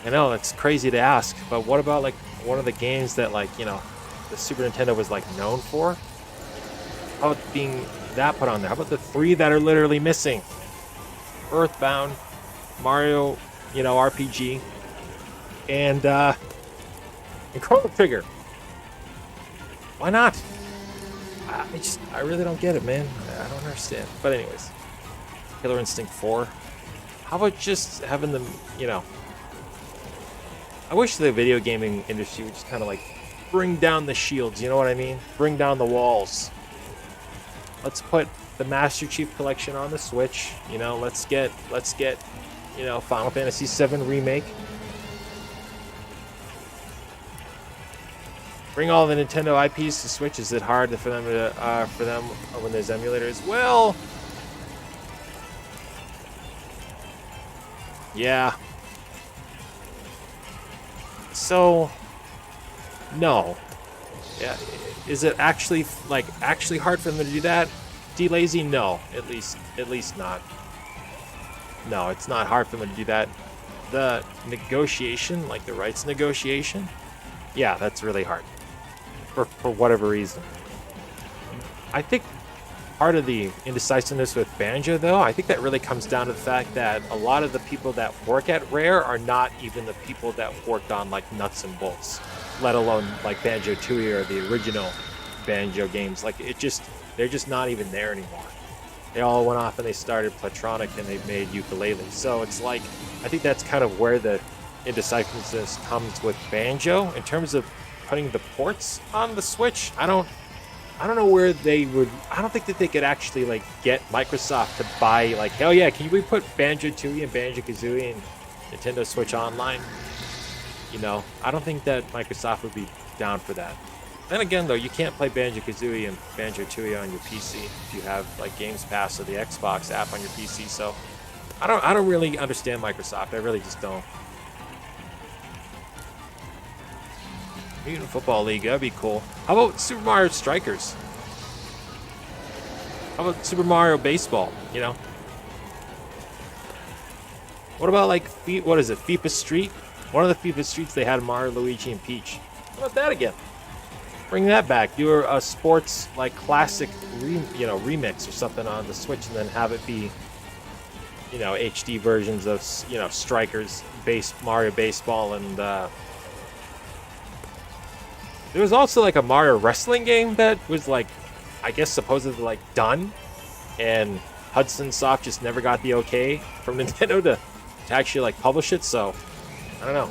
I know, it's crazy to ask, but what about like one of the games that, like, you know, the Super Nintendo was like known for? How about being that put on there? How about the 3 that are literally missing? Earthbound, Mario, you know, RPG, and Chrono Trigger. Why not? I really don't get it, man. I don't understand. But anyways, Killer Instinct 4. How about just having them, you know, I wish the video gaming industry would just kind of like bring down the shields, you know what I mean? Bring down the walls. Let's put the Master Chief Collection on the Switch, you know, let's get, you know, Final Fantasy VII Remake. Bring all the Nintendo IPs to Switch. Is it hard for them when there's emulators? Well, yeah. So, no. Yeah, is it actually hard for them to do that? D-Lazy? No, at least not. No, it's not hard for them to do that. The negotiation, like the rights negotiation, yeah, that's really hard. For whatever reason. I think part of the indecisiveness with Banjo, though, I think that really comes down to the fact that a lot of the people that work at Rare are not even the people that worked on like Nuts and Bolts, let alone like Banjo-Tooie or the original Banjo games. Like they're just not even there anymore. They all went off and they started Platronic and they made Ukulele. So it's like, I think that's kind of where the indecisiveness comes with Banjo in terms of putting the ports on the Switch. I don't know where they would. I don't think that they could actually like get Microsoft to buy like, hell yeah, can we put Banjo-Tooie and Banjo-Kazooie and Nintendo Switch Online? You know, I don't think that Microsoft would be down for that. Then again, though, you can't play Banjo-Kazooie and Banjo-Tooie on your PC if you have like Games Pass or the Xbox app on your PC. So I don't really understand Microsoft. I really just don't. Mutant Football League, that'd be cool. How about Super Mario Strikers? How about Super Mario Baseball, you know? What about like, what is it, FIFA Street? One of the FIFA Streets they had Mario, Luigi, and Peach. How about that again? Bring that back. Do a sports, like, classic, remix or something on the Switch and then have it be, you know, HD versions of, you know, Strikers, Mario Baseball, and, there was also like a Mario wrestling game that was like, I guess supposedly like done, and Hudson Soft just never got the okay from Nintendo to actually like publish it. So I don't know.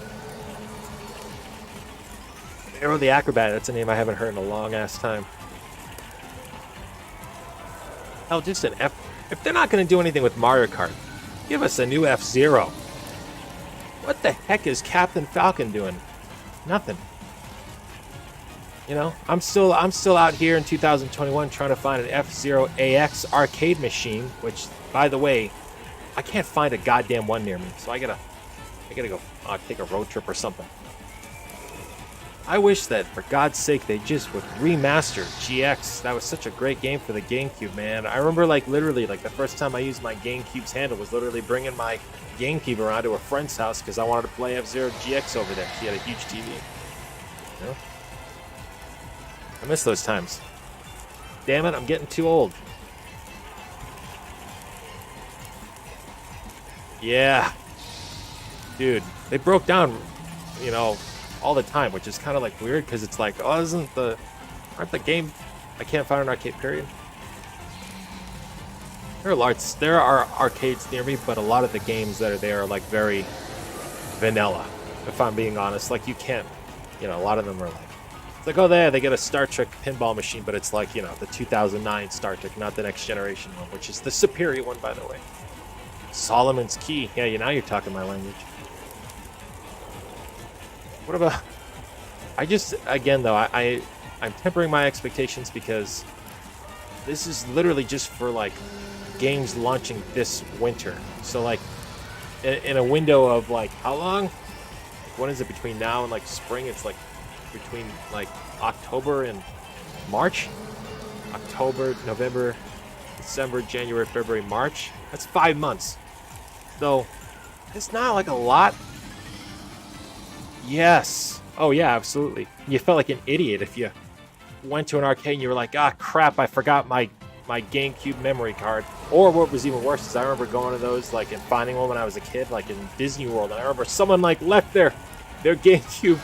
Arrow the Acrobat, that's a name I haven't heard in a long ass time. Hell, just an F. If they're not going to do anything with Mario Kart, give us a new F-Zero. What the heck is Captain Falcon doing? Nothing. You know, I'm still out here in 2021 trying to find an F-Zero AX arcade machine, which, by the way, I can't find a goddamn one near me. So I gotta go take a road trip or something. I wish that, for God's sake, they just would remaster GX. That was such a great game for the GameCube, man. I remember, like, literally, like, the first time I used my GameCube's handle was literally bringing my GameCube around to a friend's house because I wanted to play F-Zero GX over there. She had a huge TV. You know? I miss those times. Damn it, I'm getting too old. Yeah. Dude, they broke down, you know, all the time, which is kind of like weird because it's like, oh, aren't the game, I can't find an arcade, period. There are arcades near me, but a lot of the games that are there are like very vanilla, if I'm being honest. Like, you can't, you know, a lot of them are like It's like, oh, there, they get a Star Trek pinball machine, but it's like, you know, the 2009 Star Trek, not the Next Generation one, which is the superior one, by the way. Solomon's Key. Yeah, now you're talking my language. What about... I just, again, though, I'm tempering my expectations because this is literally just for, like, games launching this winter. So, like, in a window of, like, how long? What is it between now and, like, spring? It's, like, between, like, October and March? October, November, December, January, February, March. That's 5 months. So, it's not, like, a lot. Yes. Oh, yeah, absolutely. You felt like an idiot if you went to an arcade and you were like, ah, crap, I forgot my GameCube memory card. Or what was even worse is I remember going to those, like, and finding one when I was a kid, like, in Disney World. And I remember someone, like, left their GameCube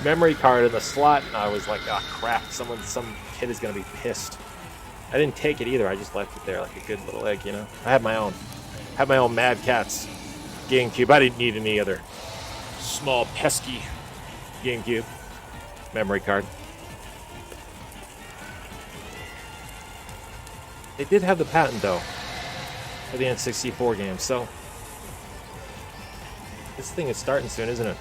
memory card in the slot, and I was like, oh, crap, some kid is going to be pissed. I didn't take it either. I just left it there like a good little egg, you know? I had my own. Mad Catz GameCube. I didn't need any other small, pesky GameCube memory card. They did have the patent, though, for the N64 game, so this thing is starting soon, isn't it?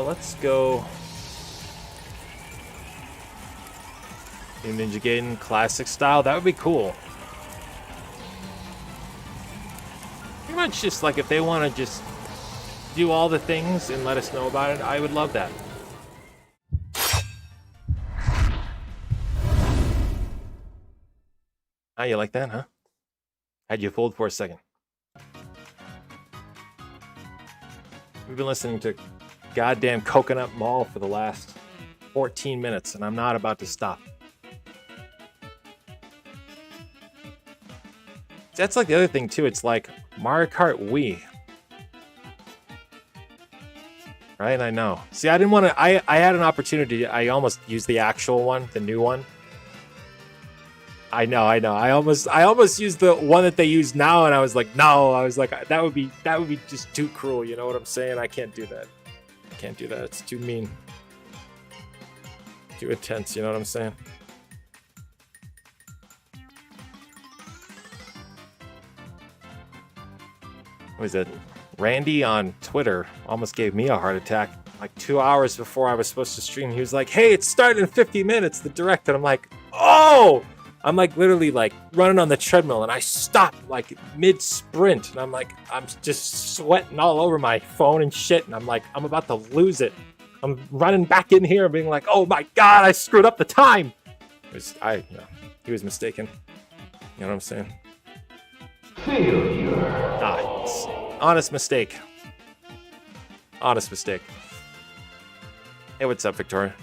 Let's go Ninja Gaiden classic style. That would be cool. Pretty much just like if they want to just do all the things and let us know about it, I would love that. Ah, you like that, huh? Had you fooled for a second. We've been listening to goddamn Coconut Mall for the last 14 minutes, and I'm not about to stop. That's like the other thing, too. It's like Mario Kart Wii. Right? I know. See, I didn't want to... I had an opportunity. I almost used the actual one, the new one. I know. I almost used the one that they use now, and I was like, no. I was like, that would be just too cruel. You know what I'm saying? I can't do that. Can't do that. It's too mean. Too intense, you know what I'm saying? What was it? Randy on Twitter almost gave me a heart attack like 2 hours before I was supposed to stream. He was like, hey, it's starting in 50 minutes, the direct. And I'm like, oh! I'm like literally like running on the treadmill and I stopped like mid sprint and I'm like, I'm just sweating all over my phone and shit. And I'm like, I'm about to lose it. I'm running back in here being like, oh my God, I screwed up the time. He was mistaken. You know what I'm saying? Honest mistake. Honest mistake. Hey, what's up, Victoria?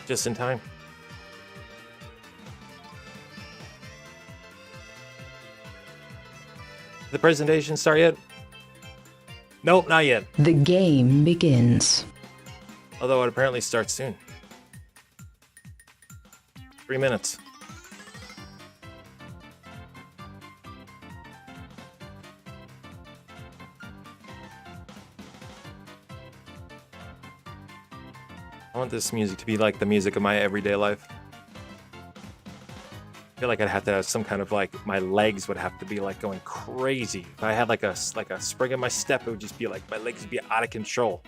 Just in time. The presentation start yet? Nope, not yet.
The game begins.
Although it apparently starts soon. 3 minutes. I want this music to be like the music of my everyday life. I feel like I'd have to have some kind of like, my legs would have to be like going crazy. If I had like a spring in my step, it would just be like my legs would be out of control.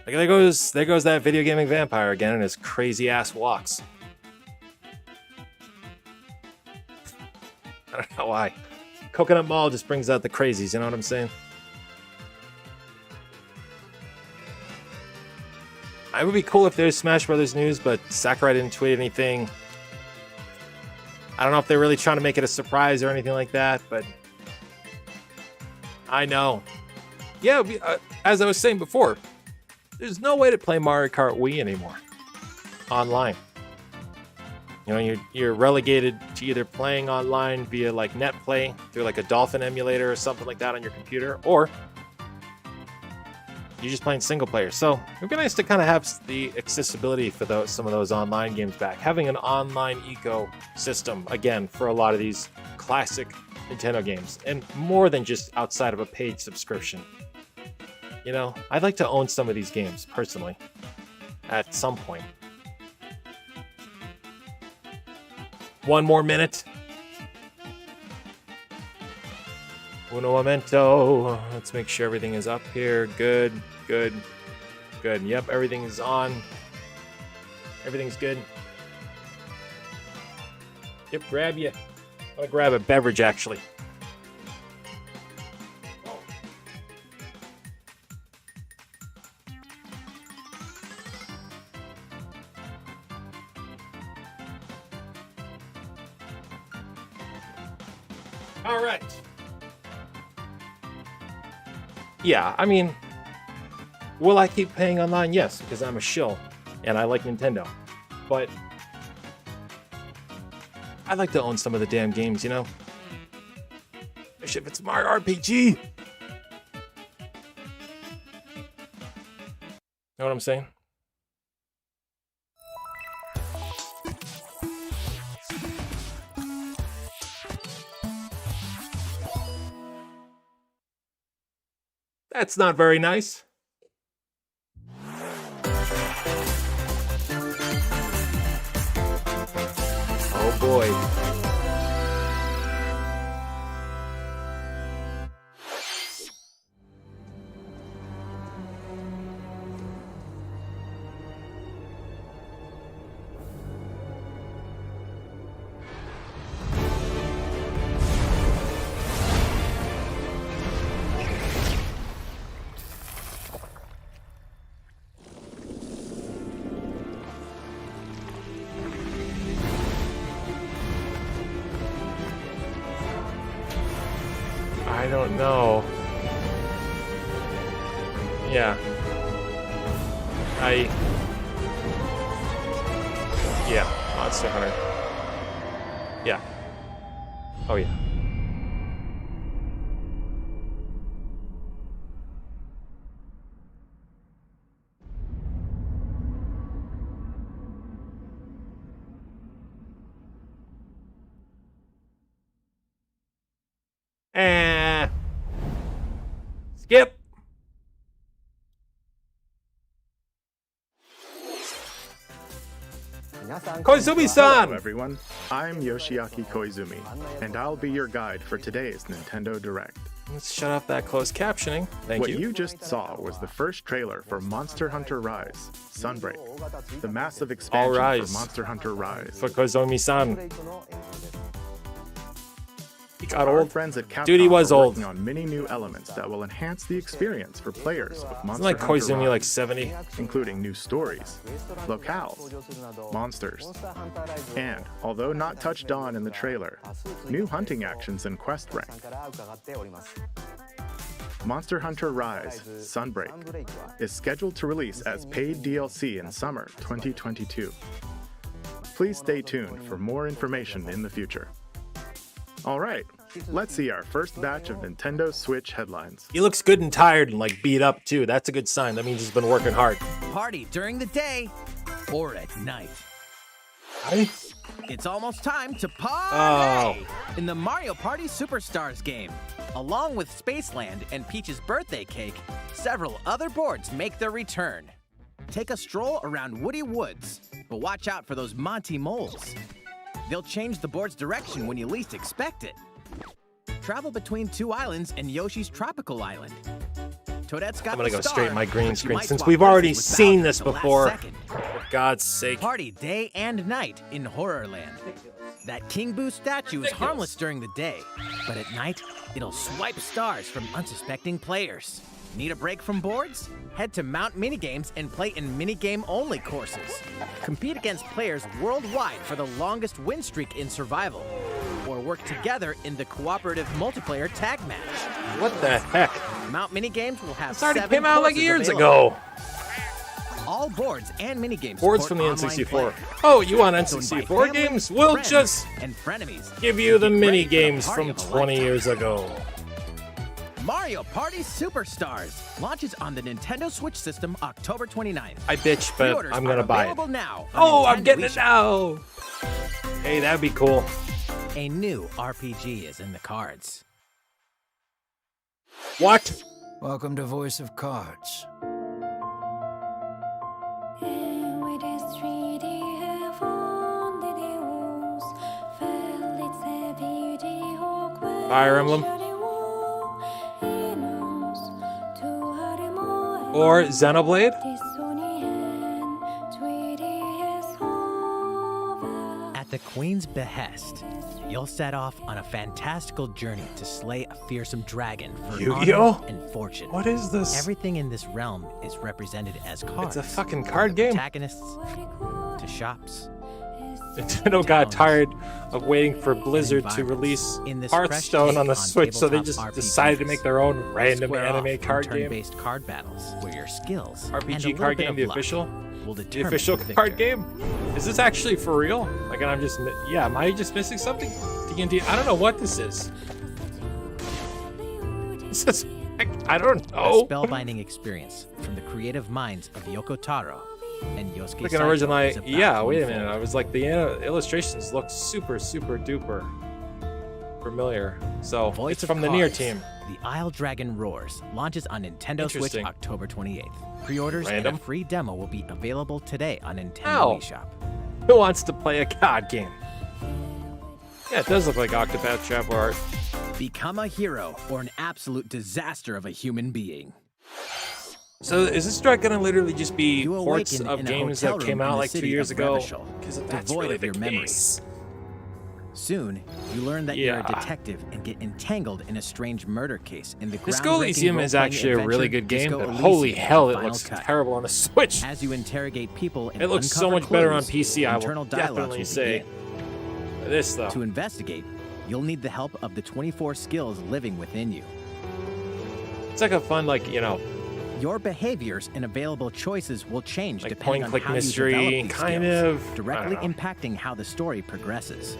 Like there goes that video gaming vampire again and his crazy ass walks. I don't know why. Coconut Mall just brings out the crazies, you know what I'm saying? It would be cool if there's Smash Brothers news, but Sakurai didn't tweet anything. I don't know if they're really trying to make it a surprise or anything like that, but I know. Yeah, as I was saying before, there's no way to play Mario Kart Wii anymore online. You know, you're relegated to either playing online via like NetPlay through like a Dolphin emulator or something like that on your computer, or you're just playing single player. So it'd be nice to kind of have the accessibility for some of those online games back. Having an online ecosystem, again, for a lot of these classic Nintendo games. And more than just outside of a paid subscription. You know, I'd like to own some of these games, personally, at some point. One more minute. Uno momento. Let's make sure everything is up here. Good, good, good. Yep, everything is on. Everything's good. Yep, grab you. I'm gonna grab a beverage, actually. All right. Yeah, I mean, will I keep paying online? Yes, because I'm a shill and I like Nintendo. But I'd like to own some of the damn games, you know? Especially if it's Mario RPG. Know what I'm saying? That's not very nice. Oh boy. I don't know. Yeah. Yeah, Monster Hunter. Yeah. Oh yeah. Skip. Koizumi-san!
Hello everyone, I'm Yoshiaki Koizumi, and I'll be your guide for today's Nintendo Direct.
Let's shut off that closed captioning. Thank
What
you.
you just saw was the first trailer for Monster Hunter Rise, Sunbreak, the massive expansion for Monster Hunter Rise.
For Koizumi-san. He got
Our
old.
friends at Capcom
Dude, he was
are
old.
working on many new elements that will enhance the experience for players of Monster
Isn't like
Hunter
Koizumi
Rise,
like 70?
including new stories, locales, monsters, and, although not touched on in the trailer, new hunting actions and quest rank. Monster Hunter Rise, Sunbreak, is scheduled to release as paid DLC in summer 2022. Please stay tuned for more information in the future. Alright, let's see our first batch of Nintendo Switch headlines.
He looks good and tired and like beat up too. That's a good sign. That means he's been working hard.
Party during the day or at night.
Hey?
It's almost time to party in the Mario Party Superstars game. Along with Spaceland and Peach's birthday cake, several other boards make their return. Take a stroll around Woody Woods, but watch out for those Monty moles. They'll change the board's direction when you least expect it. Travel between two islands and Yoshi's tropical island. Toadette's got
I'm gonna
the
go
star,
straight in my green
but you
screen
might
since
swap
we've already
places with
seen
Bowser
this
at the last
before.
second.
For God's sake.
Party day and night in Horrorland. That King Boo statue is harmless during the day, but at night, it'll swipe stars from unsuspecting players. Need a break from boards? Head to Mount Minigames and play in minigame-only courses. Compete against players worldwide for the longest win streak in survival. Or work together in the cooperative multiplayer tag match.
What the heck?
Mount Minigames will have
This already
7
came out like
courses
years
available.
ago.
All boards and minigames
Boards
support
from the
online
N64.
play.
Oh, you want
It's owned by
N64
family,
games? We'll
friends,
just
and frenemies.
give you the
Get
mini
ready for the
games
party
from
of a
20
lifetime.
years ago.
Mario Party Superstars launches on the Nintendo Switch system October 29th.
I bitch, but
Pre-orders
I'm gonna
are
buy it.
available now on
Oh, I'm
Nintendo
getting it
eShop.
now. Hey, that'd be cool.
A new RPG is in the cards.
What?
Welcome to Voice of Cards.
Fire Emblem. Or Xenoblade.
At the Queen's behest, you'll set off on a fantastical journey to slay a fearsome dragon for
Yu-Gi-Oh?
honor and fortune.
What is this?
Everything in this realm is represented as cards.
It's a fucking card
From
game.
Protagonists to shops.
Nintendo got tired of waiting for Blizzard to
environments.
release
In this
Hearthstone
fresh
on the
take on
Switch, so they
tabletop
just
RPGs,
decided to make their own random
Square off
anime
from
card game.
turn-based card battles, where your skills and a
RPG
little
card
bit
game,
of
the
luck
official?
will
The
determine
official
the
card
victor.
game? Is this actually for real? Like, and I'm just, yeah, am I just missing something? D&D, I don't know what this is. This is, I don't
A
know.
spellbinding experience from the creative minds of Yoko Taro and Yosuke
Like an
Saito
original,
is about
yeah,
to
wait a
unfold.
minute. I was like, the illustrations look super, super duper familiar. So,
Voice
it's
of
from the Nier
Cards,
team.
The Isle Dragon Roars launches on Nintendo Switch
Interesting.
October 28th. Pre-orders and
Random.
a free demo will be available today on Nintendo
Ow.
eShop.
Who wants to play a card game? Yeah, it does look like Octopath Traveler art.
Become a hero or an absolute disaster of a human being.
So is this direct gonna literally just be
You
ports
awaken
of
in a
games
hotel
that came
room in
out
the
like 2
city
years
of
ago?
Revachol,
Because that's
devoid
really
of
the
your
case.
memories. Soon, you learn that you're a
Yeah.
detective and get entangled in a strange murder case in the
Disco
groundbreaking
Elysium is
role-playing
actually a really
adventure
good game,
Disco
but
Elysium:
holy hell,
The
it
Final
looks
Cut.
terrible on the Switch.
As you interrogate people and
It looks so
uncover
much better on
clues,
PC, I will
internal dialogues
definitely
will
say.
begin.
This, though.
To investigate, you'll need the help of the 24 skills living within you.
It's like a fun, like, you know,
Your behaviors and available choices will change
like
depending on
point-click
how
mystery,
you develop these
kind
skills,
of. I
directly
don't know.
impacting how the story progresses.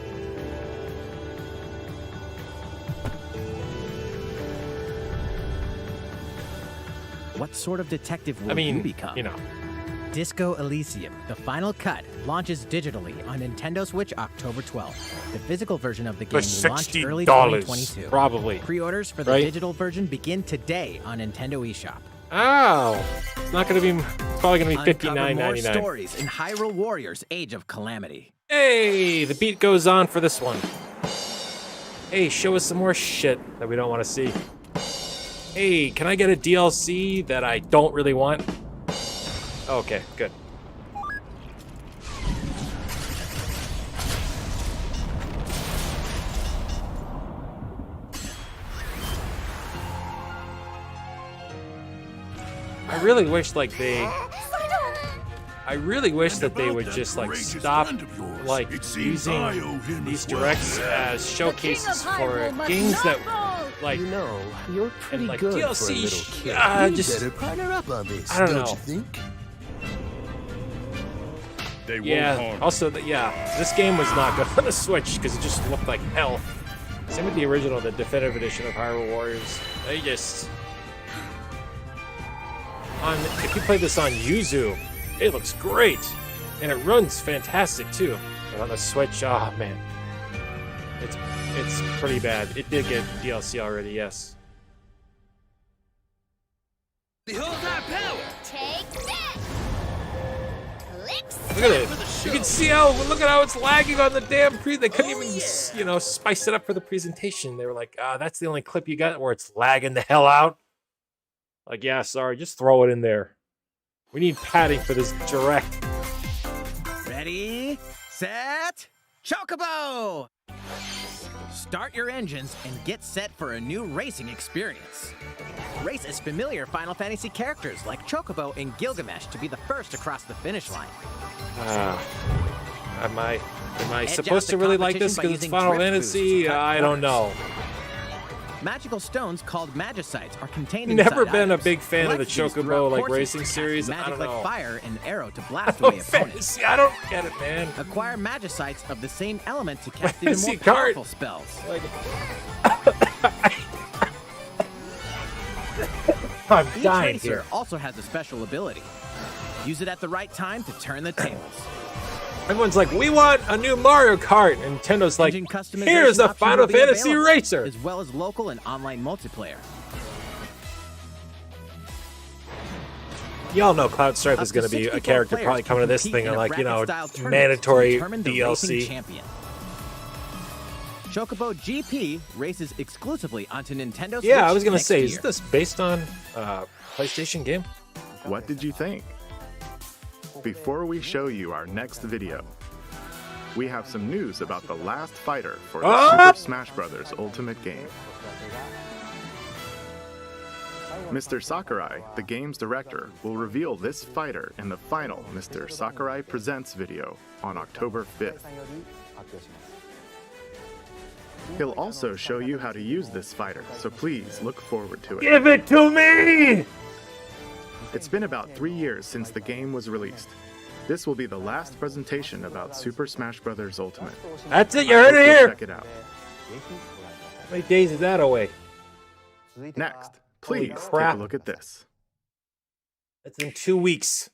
What sort of detective will
I mean,
you become?
you know.
Disco Elysium: The Final Cut launches digitally on Nintendo Switch October 12th. The physical version of the game
For
will launch early
$60,
2022.
probably.
Pre-orders for the
Right?
digital version begin today on Nintendo eShop.
Ow! It's not gonna be. It's probably gonna be
Uncover more
$59.99.
stories in Hyrule Warriors: Age of Calamity.
Hey, the beat goes on for this one. Hey, show us some more shit that we don't want to see. Hey, can I get a DLC that I don't really want? Okay, good. I really wish like they I really wish that they would just like stop like using these directs as showcases for games that like
You know, you're pretty
like
good for a
DLC
little kid.
you
You
just-
better partner up on this,
I don't
don't
know.
you think?
yeah. Also, this game was not good on the Switch because it just looked like hell. Same with the original, the definitive edition of Hyrule Warriors. They just if you play this on Yuzu, it looks great and it runs fantastic too. But on the Switch, oh man, it's pretty bad. It did get DLC already, yes.
Behold our power!
Take that!
Look at it. You can see look at how it's lagging on the damn They couldn't even, spice it up for the presentation. They were like, that's the only clip you got where it's lagging the hell out. Like, yeah, sorry, just throw it in there. We need padding for this direct.
Ready, set, Chocobo! Start your engines and get set for a new racing experience. Race as familiar Final Fantasy characters like Chocobo and Gilgamesh to be the first across the finish line.
Am I
Edge
supposed
out
to
the
really like this
competition by
because it's
using
Final
drift
Fantasy?
boosts to cut
I don't
corners.
know.
Magical stones called Magicites are contained
Never
inside
been a
items.
big fan of the
Collect these
Chocobo,
throughout
like,
courses
racing
to cast
series. I
Magic
don't
like
know.
fire and arrow to blast away opponents.
Fantasy, I don't get it, man.
Acquire Magicites of the same element to cast even
Fantasy
more
card.
powerful spells.
Like, I'm
Each
dying
racer
here.
also has a special ability. Use it at the right time to turn the tables.
Everyone's like, we want a new Mario Kart. And Nintendo's like,
Engine customization
here's a
option
Final
will be
Fantasy
available,
Racer.
as well as local and online multiplayer.
Y'all know Cloud Strife is
Up to
going to be a
64
character
players
probably
can
coming to this
compete
thing
in
and
a
like, you know,
bracket-style tournament
mandatory
to determine the racing
DLC.
champion. Chocobo GP races exclusively onto Nintendo Switch.
Yeah, I was going to
next
say,
year.
is this based on PlayStation game?
What did you think? Before we show you our next video, we have some news about the last fighter for the Super Smash Bros. Ultimate game. Mr. Sakurai, the game's director, will reveal this fighter in the final Mr. Sakurai Presents video on October 5th. He'll also show you how to use this fighter, so please look forward to it.
Give it to me!
It's been about 3 years since the game was released. This will be the last presentation about Super Smash Bros. Ultimate.
That's it, you heard it here!
Check it out.
How many days is that away?
Next, please take
crap.
a look at this.
That's in 2 weeks.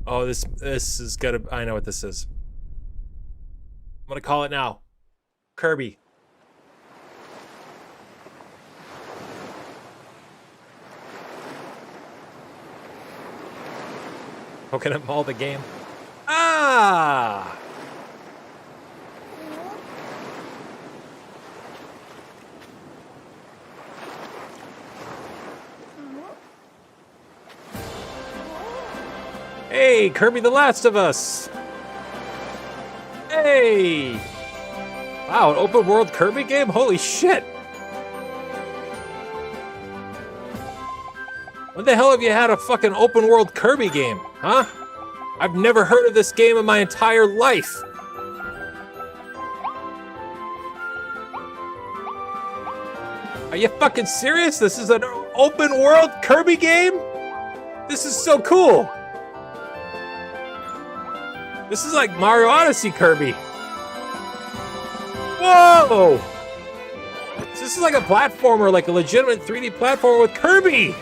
Oh, this is gonna. I know what this is. I'm gonna call it now. Kirby. Poking up all the game. Ah! Hey, Kirby the Last of Us! Hey! Wow, an open world Kirby game? Holy shit! When the hell have you had a fucking open world Kirby game, huh? I've never heard of this game in my entire life. Are you fucking serious? This is an open world Kirby game? This is so cool. This is like Mario Odyssey Kirby. Whoa! This is like a platformer, like a legitimate 3D platformer with Kirby.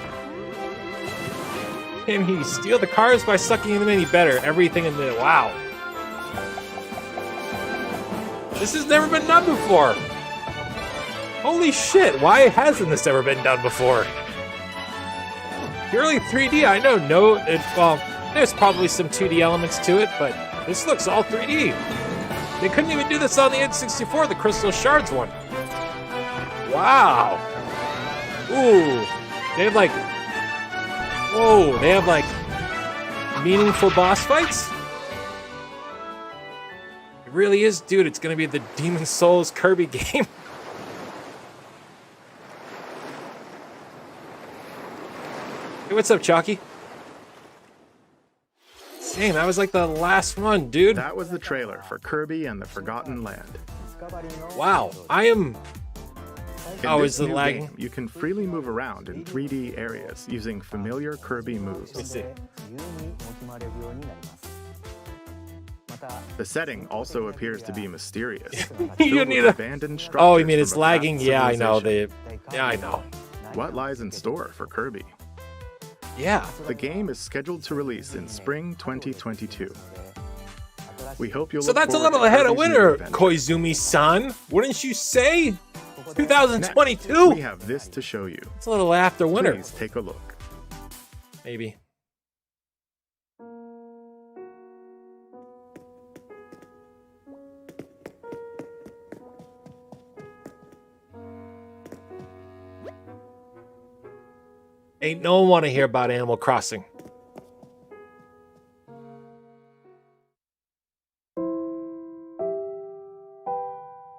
Can he steal the cars by sucking them any better? Everything in the wow. This has never been done before. Holy shit! Why hasn't this ever been done before? Purely 3D, I know. Well, there's probably some 2D elements to it, but this looks all 3D. They couldn't even do this on the N64, the Crystal Shards one. Wow. Ooh. They have like... Whoa, they have like meaningful boss fights? It really is, dude. It's gonna be the Demon Souls Kirby game. Hey, what's up, Chalky? Dang, that was like the last one, dude.
That was the trailer for Kirby and the Forgotten Land.
Wow, I am...
In
Oh,
this
is it
new
lagging?
game, you can freely move around in 3D areas using familiar Kirby moves.
Let me see.
The setting also appears to be mysterious.
You
filled
need
with
a...
abandoned
Oh, you
structures
mean it's
from a past
lagging? Yeah, I know.
civilization.
Yeah, I know.
What lies in store for Kirby?
Yeah.
The game is scheduled to release in spring 2022. We hope you'll
So
look
that's a
forward
little
to
ahead of
Kirby's new
winter,
adventure.
Koizumi-san. Wouldn't you say?
Next,
2022.
we have this to show you.
It's a little after winter.
Please take a look.
Maybe. Ain't no one want to hear about Animal Crossing.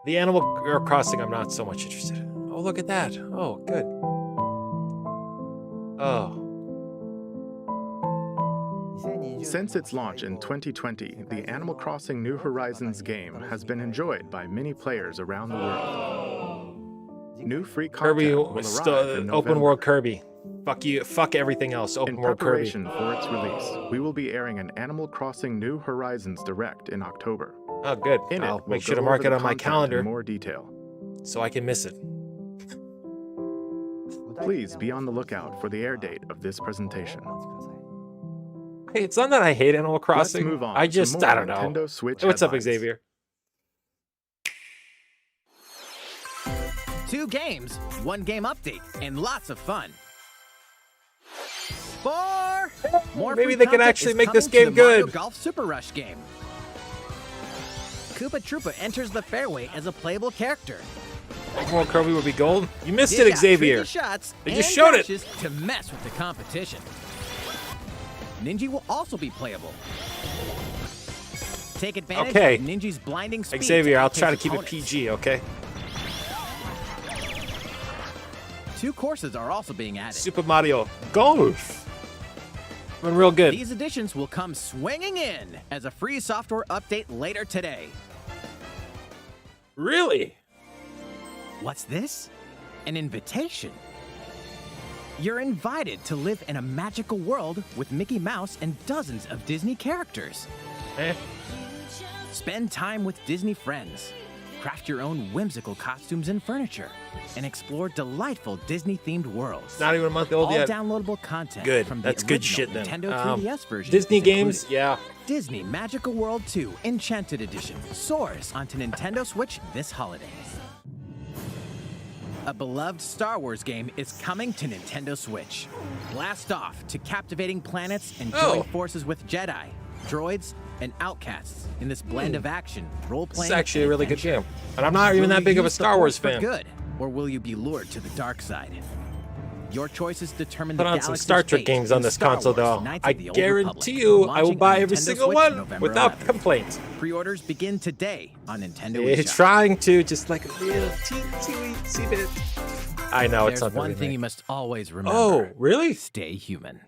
The Animal Crossing, I'm not so much interested in. Oh, look at that. Oh, good. Oh.
Since its launch in 2020, the Animal Crossing New Horizons game has been enjoyed by many players around the world. New free
Kirby
content will
is
arrive in
open
November.
world Kirby. Fuck you. Fuck everything else. Open
In
world Kirby.
preparation for its release, we will be airing an Animal Crossing New Horizons Direct in October.
Oh, good.
In
I'll
it,
make
we'll
sure to
go
mark
over
it
the
on my
content
calendar
in more detail.
so I can miss it.
Please be on the lookout for the air date of this presentation.
Hey, it's not that I hate Animal Crossing.
Let's move on
I
to
just,
more
I don't know.
Nintendo Switch
Hey, what's up,
headlines.
Xavier?
2 games, 1 game update, and lots of fun. 4 more
Maybe
free
they can
content
actually
is
make this
coming to
game
the Mario
good.
Golf Super Rush game. Koopa Troopa enters the fairway as a playable character.
Open world Kirby would be gold. You missed
Dish
it,
out
Xavier.
tricky shots
They just
and
showed it.
dashes to mess with the competition. Ninja will also be playable. Take advantage
Okay.
of Ninja's blinding speed.
Xavier, I'll
outpace
try to keep it
opponents.
PG, okay?
2 courses are also being added.
Super Mario Golf. Been real good.
These additions will come swinging in as a free software update later today.
Really?
What's this? An invitation. You're invited to live in a magical world with Mickey Mouse and dozens of Disney characters.
Eh?
Spend time with Disney friends. Craft your own whimsical costumes and furniture. And explore delightful Disney-themed worlds.
Not even a month old
All
yet.
downloadable content
Good.
from the
That's good
original
shit then.
Nintendo 3DS version.
Disney
is
games,
included.
yeah.
Disney Magical World 2 Enchanted Edition soars onto Nintendo Switch this holiday. A beloved Star Wars game is coming to Nintendo Switch. Blast off to captivating planets and join forces with Jedi, droids, and outcasts in this blend of action, role-playing,
It's actually a
and
really good
adventure.
game. And I'm not even
Will
that
you
big of a
use the
Star Wars
Force for
fan.
good, or will you be lured to the dark side? Your choices determine
Put
the
on some
galaxy's
Star Trek
fate
games on
in
this
Star
console,
Wars:
though.
Knights
I
of the Old
guarantee
Republic,
you I will
launching
buy
on
every
Nintendo
single
Switch
one
November
without
11th.
complaint.
Pre-orders begin today on Nintendo
It's
eShop.
trying to, just like a little teensy bit. I know, it's
There's
not the
one thing you
remake.
must always remember.
Oh, really?
Stay human.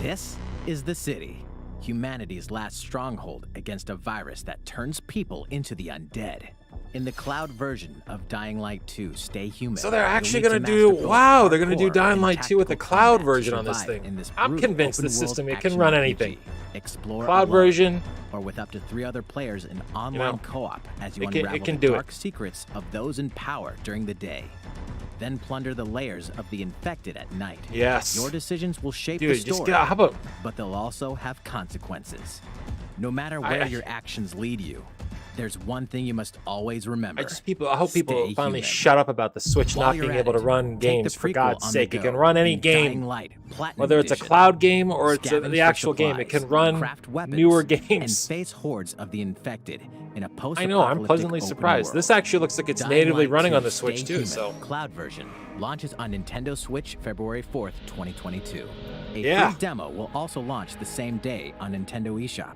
This is the city, humanity's last stronghold against a virus that turns people into the undead. In the cloud version of Dying Light 2, Stay Human.
So they're
you'll
actually
need
going
to
to do,
master both
wow, they're going to do
parkour
Dying
and
Light 2 with the
tactical
cloud
combat to
version on this
survive
thing.
in this
I'm
brutal
convinced this
open-world
system, it
action
can run
RPG.
anything.
Explore
Cloud
alone,
version,
or with up to 3 other players in online co-op as you
it can-
unravel
it can
the
do it.
dark secrets of those in power during the day. Then plunder the layers of the infected at night.
Yes.
Your decisions will shape
Dude,
the
just
story,
get, how about,
but they'll also have consequences. No matter where your actions lead you, there's one thing you must always remember.
I hope people
Stay
finally
human.
shut up about the Switch
While
not
you're
being
at
able to
it,
run
take the
games, for
prequel
God's
on the
sake. It
go
can run any
in Dying
game.
Light, Platinum
Whether it's a
Edition.
cloud game or it's
Scavenge
the
for
actual game, it can
supplies,
run
craft weapons,
newer
and
games.
face hordes of the infected in a
I know, I'm
post-apocalyptic
pleasantly
open
surprised.
world.
This actually looks like it's
Dying
natively
Light
running
2
on the Switch
Stay
too,
Human
so.
Cloud version launches on Nintendo Switch February 4th, 2022. A
Yeah.
free demo will also launch the same day on Nintendo eShop.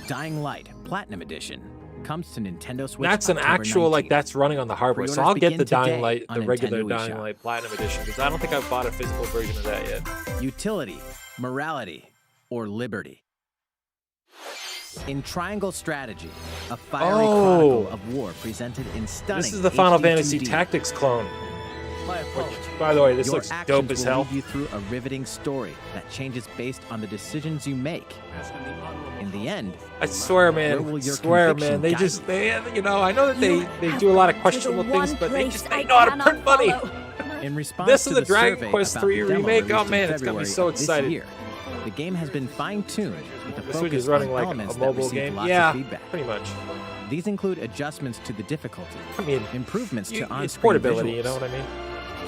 Dying Light Platinum Edition comes to Nintendo Switch.
That's an
October
actual, like,
19th.
that's running on the hardware. So
Pre-orders
I'll get
begin
the Dying
today
Light, the
on
regular
Nintendo
Dying
eShop.
Light Platinum Edition, because I don't think I've bought a physical version of that yet.
Utility, morality, or liberty. In Triangle Strategy, a fiery chronicle of war presented in stunning
This is the Final
HD
Fantasy
2D.
Tactics clone.
My apologies.
By the way, this
Your
looks
actions
dope as
will
hell.
lead you through a riveting story that changes based on the decisions you make. In the end,
I swear,
where
man.
will your
Swear,
conviction
man. They
guide
just,
you?
they, you know, I know that they do a lot of questionable things, but they just they know how to print money.
In response
This
to
is the
the
Dragon
survey
Quest
about
3
the demo
remake. Oh
released in
man, it's got me
February
so
this
excited.
year, the game has been fine-tuned with a
The Switch
focus
is running
on
like
elements
a
that
mobile
received
game.
lots
Yeah,
of feedback.
pretty much.
These include adjustments to the difficulty,
I mean,
improvements to
it's
on-screen
portability,
visuals,
you know what I mean?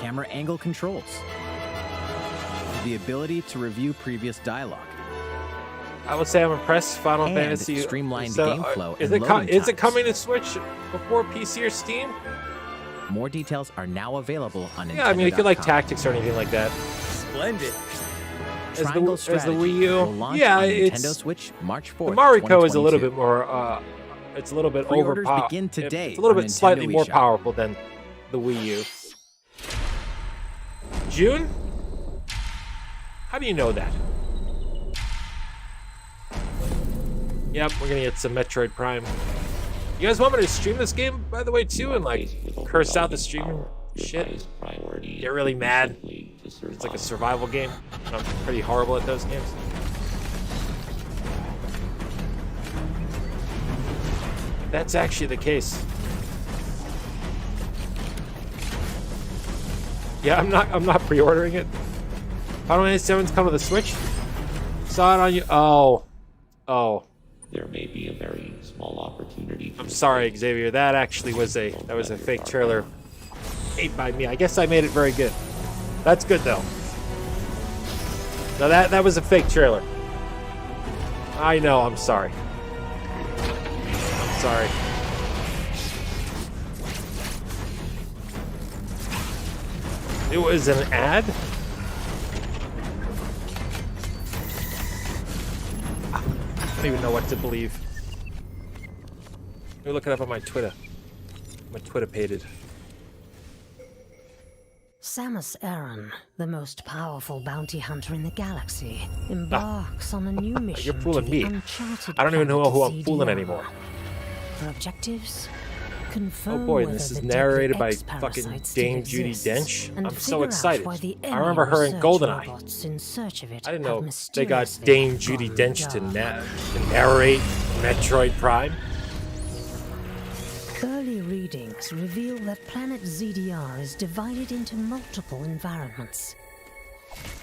camera angle controls, the ability to review previous dialogue.
I would say I'm impressed. Final
And
Fantasy.
streamlined
so,
game flow
Is
and
it
loading
is it
times.
coming to Switch before PC or Steam?
More details are now available on
Yeah, I mean, if you like
Nintendo.com.
tactics or anything like that. Splendid.
Triangle
as the
Strategy
Wii U,
will launch
yeah,
on
it's
Nintendo Switch March 4th.
the Mariko is a little
2022.
bit more. It's a little bit
Pre-orders
overpowered.
begin today
It's a little
on
bit
Nintendo
slightly more
eShop.
powerful than the Wii U. June? How do you know that? Yep, we're gonna get some Metroid Prime. You guys want me to stream this game, by the way, too, and like curse out the streaming shit? Get really mad. It's like a survival game. I'm pretty horrible at those games. That's actually the case. Yeah, I'm not pre-ordering it. Final Fantasy VII's coming to the Switch. Saw it on you. Oh.
There may be a very small opportunity.
I'm sorry, Xavier. That actually was a fake trailer made by me. I guess I made it very good. That's good though. No, that was a fake trailer. I know. I'm sorry. I'm sorry. It was an ad? I don't even know what to believe. Let me look it up on my Twitter. My Twitter pated.
𝗖𝗟𝗢𝗪𝗡, the most powerful bounty hunter in the galaxy, embarks on a new mission.
You're fooling me.
Uncharted
I don't even know who I'm
planet
fooling
ZDR.
anymore.
For objectives,
Oh
confirm
boy,
whether
this is
the
narrated
deadly
by
X-parasite
fucking
still
Dame Judi
exists,
Dench.
and
I'm so
figure out
excited.
why the
I
enemy
remember her in
research
GoldenEye.
robots in search of it
I didn't
have
know they got
mysteriously
Dame Judi
gone
Dench to,
dark.
to narrate Metroid Prime.
Early readings reveal that planet ZDR is divided into multiple environments.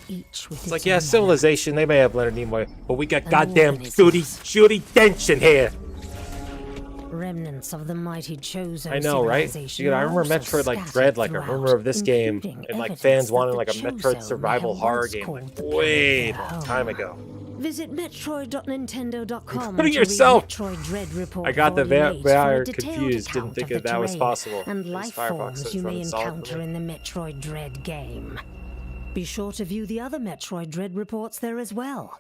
Each with
It's
its
like, yeah,
own
Civilization, they may have Leonard Nimoy, but we got
And
goddamn
organisms.
Judi Dench in here.
remnants of the mighty Chozo
I know, right?
civilization
Dude, I
are
remember
also
Metroid like
scattered
Dread, like a
throughout,
rumor of this game,
including
and like
evidence
fans
that
wanted
the
like a
Chozo
Metroid
may
survival
have
horror
once
game
called
like
the
way
planet
long
their
time
home.
ago.
Visit Metroid.Nintendo.com.
Put it
to
yourself.
read Metroid Dread Report
I got the
Volume 8 for a
vampire
detailed
confused. Didn't
account
think
of
that that was
terrain
possible.
and
This
life
Firefox
forms
is
you may
running solid for
encounter
me.
in the Metroid Dread game. Be sure to view the other Metroid Dread reports there as well.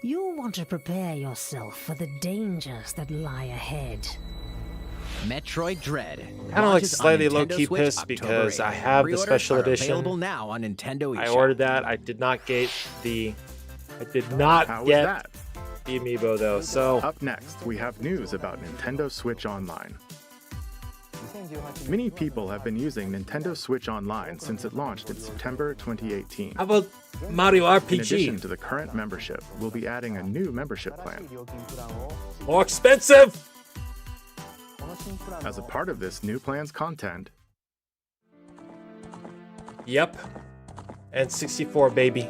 You'll want to prepare yourself for the dangers that lie ahead.
Metroid Dread.
Kinda like
launches on
slightly
Nintendo
low-key
Switch
pissed
October
because
8th.
I have the
Pre-orders
special
are
edition.
Available now on Nintendo
I
eShop.
ordered that. I did not get the the amiibo though. So
Up next, we have news about Nintendo Switch Online. Many people have been using Nintendo Switch Online since it launched in September 2018.
how about Mario
In addition
RPG?
to the current membership, we'll be adding a new membership plan.
More expensive.
As a part of this new plan's content,
Yep. And 64, baby.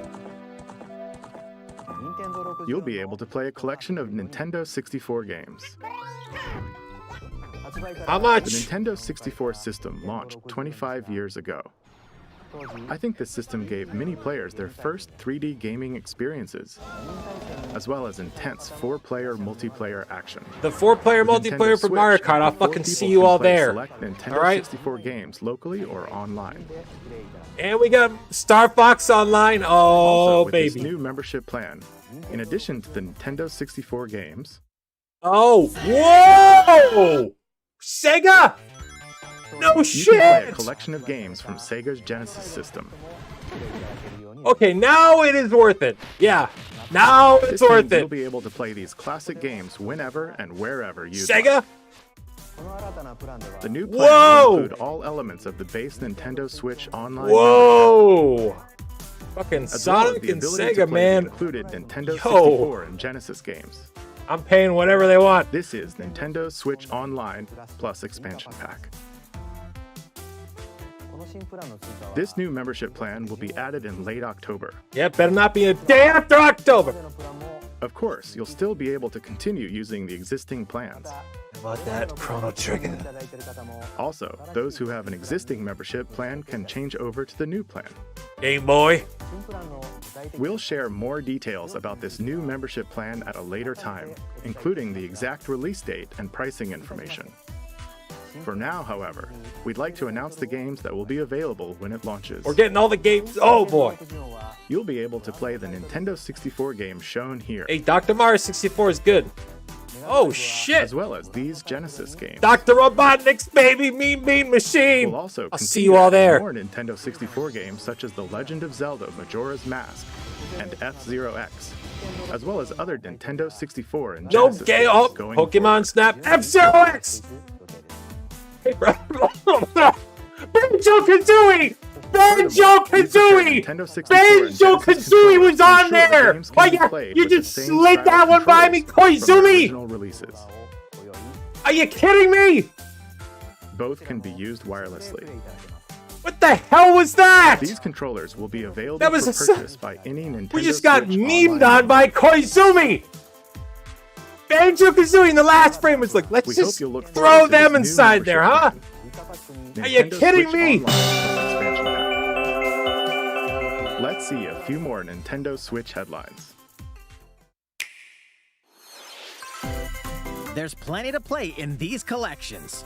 you'll be able to play a collection of Nintendo 64 games.
How
The
much?
Nintendo 64 system launched 25 years ago. I think this system gave many players their first 3D gaming experiences, as well as intense 4-player multiplayer action.
The 4-player
With
multiplayer
Nintendo
for
Switch,
Mario Kart. I'll
4
fucking
people
see you
can
all
play
there.
Select Nintendo
All right.
64 games locally or online.
And we got Star Fox Online. Oh,
Also, with
baby.
this new membership plan, in addition to the Nintendo 64 games,
Oh, whoa! Sega? No
you can play a
shit!
collection of games from Sega's Genesis system.
Okay, now it is worth it. Yeah, now
This
it's
means
worth
you'll
it.
be able to play these classic games whenever and wherever you
Sega?
The new plan
Whoa!
will include all elements of the base Nintendo Switch Online,
Whoa! Fucking
as well as
Sonic
the
and
ability to
Sega,
play the
man.
included Nintendo
Yo.
64 and Genesis games.
I'm paying whatever they want.
This is Nintendo Switch Online plus expansion pack. This new membership plan will be added in late October.
Yeah, better not be a day after October.
Of course, you'll still be able to continue using the existing plans.
How about that Chrono Trigger?
Also, those who have an existing membership plan can change over to the new plan.
Game Boy.
We'll share more details about this new membership plan at a later time, including the exact release date and pricing information. For now, however, we'd like to announce the games that will be available when it launches.
We're getting all the games. Oh boy.
You'll be able to play the Nintendo 64 games shown here,
Hey, Dr. Mario 64 is good. Oh shit.
as well as these Genesis games.
Dr. Robotnik's baby mean machine.
We'll also
I'll
continue
see you all
adding
there.
more Nintendo 64 games such as The Legend of Zelda Majora's Mask, and F-Zero-X, as well as other Nintendo 64 and
No
Genesis
gay
games
oh,
going
Pokemon
forward.
Snap F-Zero-X! Hey, bro. Banjo-Kazooie! Banjo-Kazooie!
Nintendo 64 and
Banjo-Kazooie
Genesis
was on
controllers ensure the
there!
games can
Why
be
you
played
you
with the
just
same
slid
style
that one by me,
controls from the
Koizumi?
original releases.
Are you kidding me?
Both can be used wirelessly.
What the hell was that?
These controllers will be available
That was
for
a
purchase by any Nintendo
We just got
Switch
memed
online
on by Koizumi! Banjo-Kazooie in the last frame was like, let's
We hope
just
you'll look
throw
forward to
them
this new
inside there, huh?
membership
Are you
Nintendo
kidding
Switch
me?
Online expansion pack. Let's see a few more Nintendo Switch headlines.
There's plenty to play in these collections.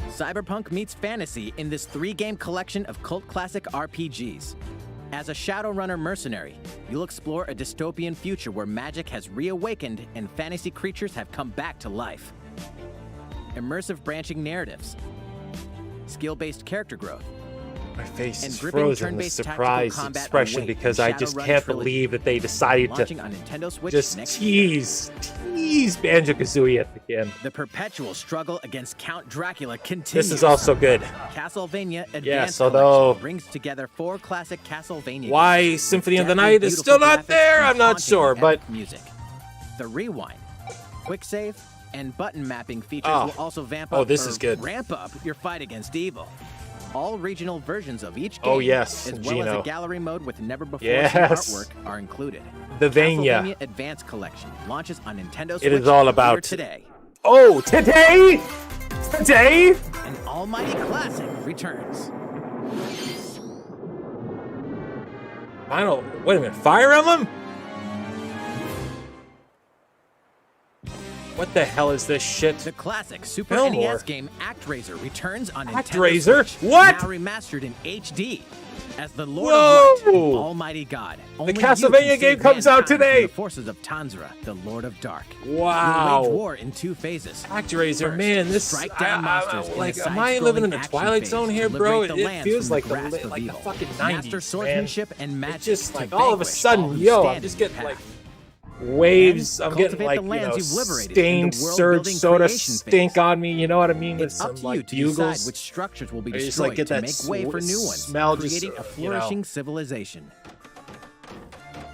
Cyberpunk meets fantasy in this 3-game collection of cult classic RPGs. As a Shadowrunner mercenary, you'll explore a dystopian future where magic has reawakened and fantasy creatures have come back to life. Immersive branching narratives, skill-based character growth,
My face
and
is
gripping
frozen with
turn-based tactical
surprise
combat
expression
await
because
in
I just
Shadowrun
can't
Trilogy,
believe that they decided
launching
to
on Nintendo Switch
just
next
tease Banjo-Kazooie at the end.
The perpetual struggle against Count Dracula continues.
This is also good.
Castlevania Advance
Yes,
Collection
although
brings together 4 classic Castlevania
why
games
Symphony
with
of the
deftly
Night is still
beautiful
not
graphics
there,
and
I'm not
haunting
sure,
epic
but
music. The Rewind, Quick Save, and button mapping features
Oh.
will also
Oh, this is good.
ramp up your fight against evil. All regional versions of each game,
Oh, yes,
as well
Gino.
as a gallery mode with never-before-seen
Yes.
artwork, are included.
The Vania.
Castlevania Advance Collection launches on Nintendo Switch
It is all
later
about
today.
Oh, today? Today?
An almighty classic returns.
Wait a minute, Fire Emblem? What the hell is this shit?
The classic Super
Fillmore.
NES game ActRaiser returns on Nintendo
ActRaiser?
Switch,
What?
now remastered in HD. As the Lord
Whoa!
of Light, and Almighty God, only you
Castlevania
can
game
save
comes out
mankind from
today.
The forces of Tanzra, the Lord of Dark.
Wow.
You'll wage war in 2 phases.
ActRaiser,
First,
man, this
strike down monsters in
like,
a
am I living in the
side-scrolling
Twilight
action
Zone
phase
here,
to
bro?
liberate the
It
lands
feels
from
like
the grasp of
like the
evil.
fucking 90s,
Master
man.
swordsmanship and magic
It's just
to
like all of a
vanquish
sudden,
all who
yo,
stand
I'm just
in your
getting like
path.
waves.
And
I'm getting
cultivate
like,
the
you
lands
know,
you've liberated in
stained
the
surge
world-building
soda
creation
stink
phase.
on me, you know what I mean? With
It's up
some
to you
like
to decide
bugles.
which structures will be
I just,
destroyed
like, get
to
that
make way for new ones,
smell, just,
creating a
you know.
flourishing civilization.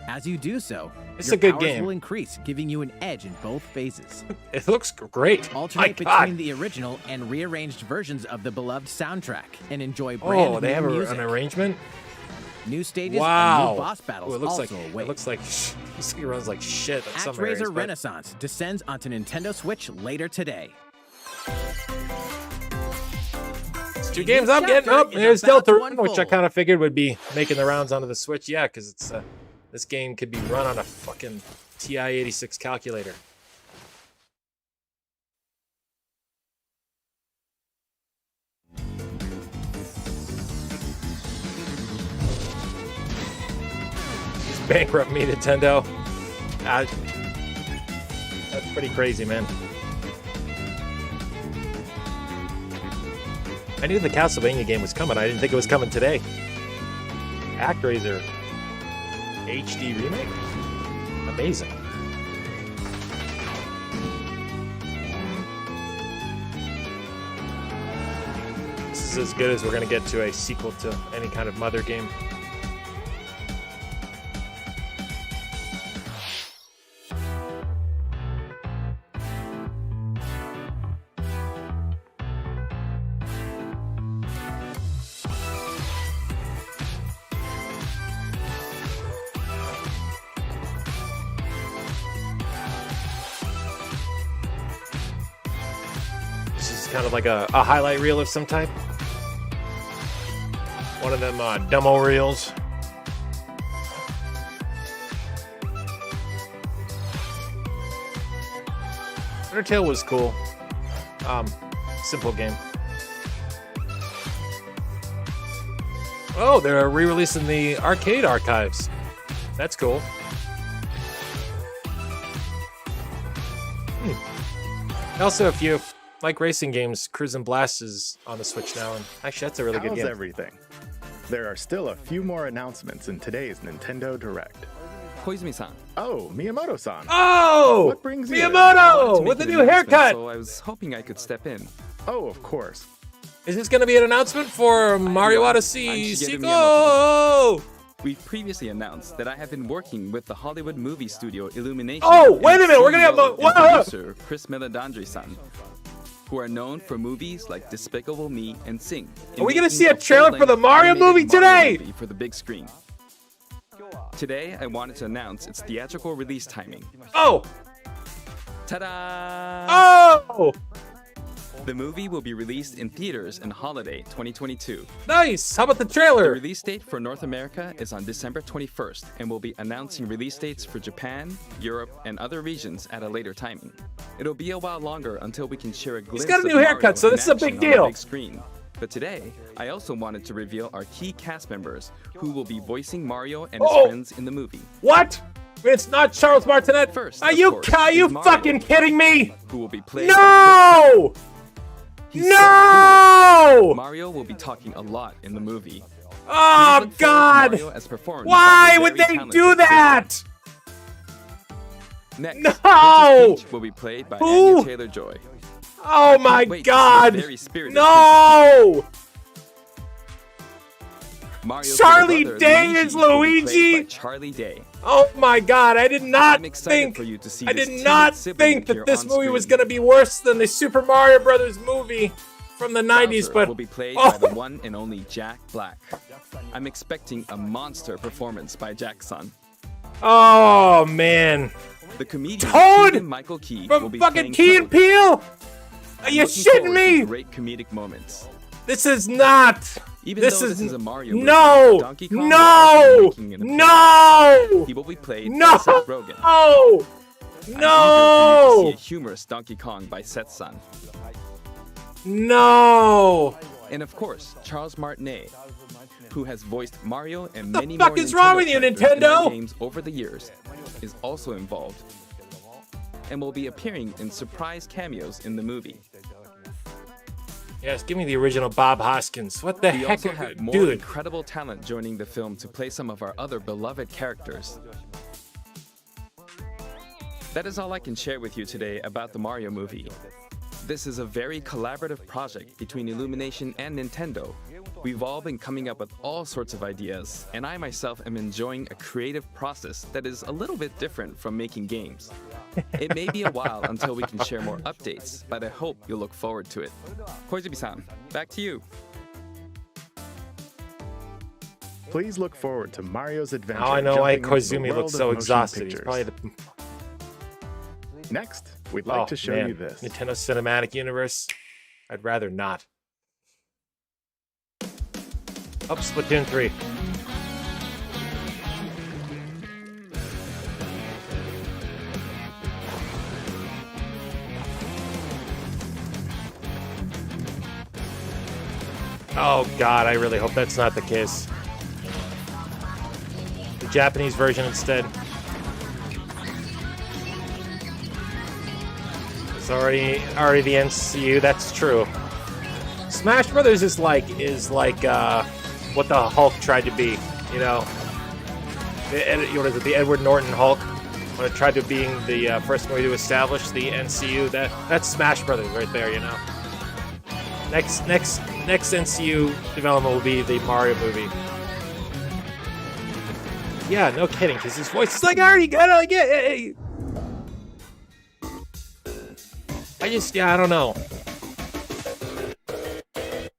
As you do so,
It's
your
a good
powers
game.
will increase, giving you an edge in both phases.
It looks great.
Alternate
My God.
between the original and rearranged versions of the beloved soundtrack and enjoy brand
Oh, they
new
have
music.
an arrangement?
New stages
Wow.
and new boss battles
Ooh, it looks
also
like
await.
It looks like this thing runs like shit at some areas.
ActRaiser
but-
Renaissance descends onto Nintendo Switch later today.
It's 2 games I'm getting up. There's Deltarune, which I kind of figured would be making the rounds onto the Switch. Yeah, because it's this game could be run on a fucking TI-86 calculator. Just bankrupt me, Nintendo. That's pretty crazy, man. I knew the Castlevania game was coming. I didn't think it was coming today. ActRaiser HD remake? Amazing. This is as good as we're going to get to a sequel to any kind of Mother game. This is kind of like a highlight reel of some type. One of them demo reels. Undertale was cool. Simple game. Oh, they're re-releasing the arcade archives. That's cool. Also, if you like racing games, Cruise and Blast is on the Switch now, and actually, that's a really good
How's
game.
everything? There are still a few more announcements in today's Nintendo Direct.
𝗖𝗟𝗢𝗪𝗡.
Oh, Miyamoto-san.
Oh!
What brings you
Miyamoto!
To
With
make
a
an
new
announcement,
haircut!
So I was hoping I could step in.
Oh, of course.
Is this going to be an announcement for Mario Odyssey
I'm Shigeru
sequel?
We've previously announced that I have been working with the Hollywood movie studio Illumination.
Oh,
and
wait a minute, we're gonna have
CEO and
whoa!
producer Chris Meledandri-san, who are known for movies like Despicable Me and Sing.
Are we gonna see a trailer for the Mario movie today?
Movie for the big screen. Today, I wanted to announce its theatrical release timing.
Oh!
Ta-da!
Oh!
The movie will be released in theaters in holiday 2022.
Nice! How about the
The
trailer?
release date for North America is on December 21st, and we'll be announcing release dates for Japan, Europe, and other regions at a later timing. It'll be a while longer until we can share a glimpse
got a
of
new
Mario
haircut, so
in
this is a
action
big
on the
deal.
big screen. But today, I also wanted to reveal our key cast members who will be voicing Mario and his friends in the movie.
What? It's not Charles Martinet?
First,
Are
of
you
course,
are you
is Mario,
fucking kidding me?
Who will be played
No!
He's so
No!
cool. Mario will be talking a lot in the movie.
Oh
Please look forward to
God!
Mario as performed
Why
by the
would
very
they
talented
do that?
Next,
No!
Princess Peach will be played by
Who?
Anya Taylor-Joy.
Oh my
Wait, this is
God!
very spirited
No!
Mario's
Charlie
brother,
Day is
will be played
Luigi?
by Charlie Day.
Oh my God! I did not
I'm excited
think.
for you to see
I
this
did
timid
not
sibling
think
appear
that this
on
movie was
screen.
gonna be worse than the Super Mario Brothers movie from the '90s.
Bowser
But
will be played
oh,
by the one and only Jack Black. I'm expecting a monster performance by Jack-san.
oh man!
The comedian
Toad
Keegan-Michael Key will
From
be
fucking
playing
Key and
Toad.
Peele? Are
I'm
you
looking
shitting
forward to
me?
Great comedic moments.
This is not.
Even
This
though
is
this is a Mario movie,
no,
Donkey Kong will
no,
also be making an appearance.
no,
He will be played
no,
by Seth Rogen.
no,
I'm eager for you to
no,
see a humorous Donkey Kong by Seth-san.
no.
And of course, Charles Martinet, who has voiced Mario and
The
many
fuck
more
is wrong with you,
characters in our
Nintendo?
games over the years, is also involved and will be appearing in surprise cameos in the movie.
Yes, give me the original Bob Hoskins. What the
We
heck,
also have more
dude?
incredible talent joining the film to play some of our other beloved characters. That is all I can share with you today about the Mario movie. This is a very collaborative project between Illumination and Nintendo. We've all been coming up with all sorts of ideas, and I myself am enjoying a creative process that is a little bit different from making games. It may be a while until we can share more updates, but I hope you'll look forward to it. 𝗖𝗟𝗢𝗪𝗡, back to you.
Please look forward to Mario's adventure.
Now I know why
jumping into the
Koizumi
world
looks
of
so
motion
exhausted. He's
pictures.
probably the
Next, we'd like to show
man.
you this.
Nintendo Cinematic Universe. I'd rather not. Oh, Splatoon 3. Oh God, I really hope that's not the case. The Japanese version instead. It's already the NCU. That's true. Smash Brothers is like what the Hulk tried to be. You know, what is it? The Edward Norton Hulk. When it tried to being the first movie to establish the NCU. That's Smash Brothers right there. You know. Next NCU development will be the Mario movie. Yeah, no kidding, because his voice is like, I already got it, like, hey. I don't know.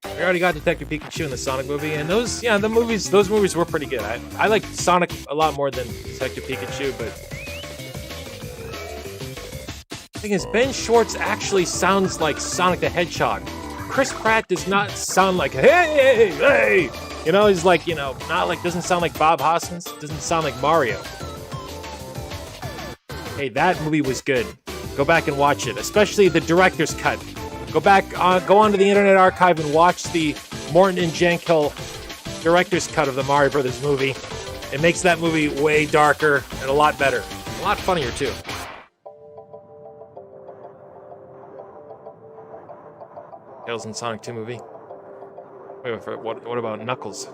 We already got Detective Pikachu in the Sonic movie, and those movies were pretty good. I like Sonic a lot more than Detective Pikachu, but the thing is, Ben Schwartz actually sounds like Sonic the Hedgehog. Chris Pratt does not sound like hey. You know, he's like, doesn't sound like Bob Hoskins, doesn't sound like Mario. Hey, that movie was good. Go back and watch it, especially the director's cut. Go onto the Internet Archive and watch the Morton and Jenkill director's cut of the Mario Brothers movie. It makes that movie way darker and a lot better. A lot funnier, too. Tails and Sonic 2 movie. Wait, what about Knuckles?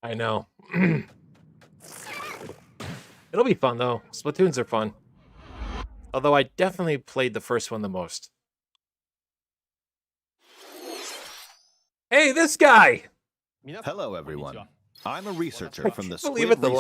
I know. It'll be fun, though. Splatoons are fun. Although I definitely played the first one the most. Hey, this guy!
Hello, everyone. I'm a researcher from the
Believe
Squid
it, the
Research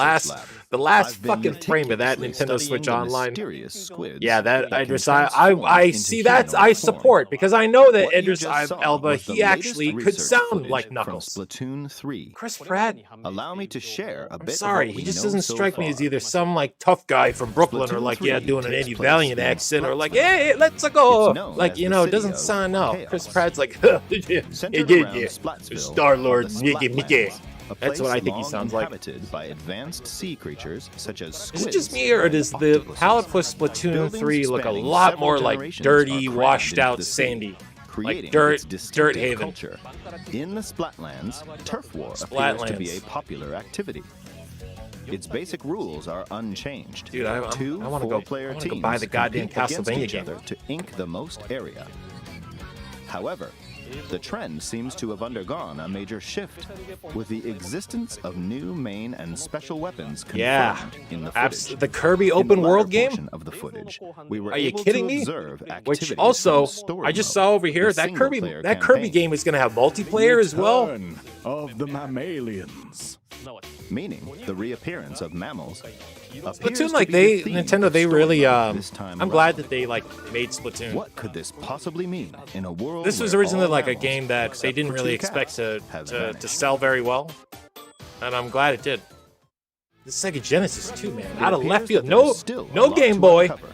last
Lab.
fucking frame of that
meticulously
Nintendo Switch
studying the
Online.
mysterious squids
Yeah, that
can
Idris,
transform
I
into
see that.
humanoid
I
form.
support because I know that
What you
Idris
just saw
Elba,
was the
he
latest
actually could
research
sound
footage
like
from
Knuckles.
Splatoon 3.
Chris Pratt.
Allow me to share a
I'm
bit.
sorry,
of what
he
we
just
know
doesn't
so
strike me
far.
as either some like tough guy from Brooklyn or
Splatoon
like
3
doing an
takes
Andy
place
Valiant
in
accent or like
Flatland.
hey let's go
It's known
like
as
you
the
know it
city
doesn't
of
sound no.
chaos.
Chris Pratt's like
Centered around Splatsville,
Star-Lord
are the
Mickey Mickey.
Splatlands, a
That's what I
place
think he
long
sounds like.
inhabited by advanced sea creatures such as
Is
squids
it just me or does the
octopuses.
palette for Splatoon
Buildings
3 look a
spanning
lot
several
more like
generations
dirty,
are crammed
washed
into
out,
the sea,
sandy,
creating
like dirt,
its distinctive
dirt haven.
culture. In the Splatlands, turf war appears to be
Splatlands.
a popular activity. Its basic rules are unchanged.
Dude, I
Two
wanna go
four-player
go
teams
buy the goddamn
compete against
Castlevania
each
game.
other to ink the most area. However, the trend seems to have undergone a major shift, with the existence of new main and special weapons confirmed
Yeah,
in the footage.
the Kirby
In
open
the
world
latter
game.
portion of the footage, we were
Are you
able
kidding
to
me?
observe
Which
activities
also,
from story
I just
mode,
saw over here
the
that Kirby
single-player
that Kirby
campaign.
game is gonna have multiplayer as well.
Return of the mammalians.
Meaning the reappearance of mammals. appears
Splatoon,
to
like
be the theme
Nintendo,
of
they
story
really,
mode this time
I'm glad
around.
that they like made Splatoon.
What could this possibly mean in a world
This was
where
originally
all
like a
mammals,
game that they
except
didn't
for
really
two
expect
cats,
to
have
to
vanished?
sell very well, and I'm glad it did. The Sega Genesis too, man, out of left field.
that there
No,
is still a
no
lot
Game
to
Boy,
uncover.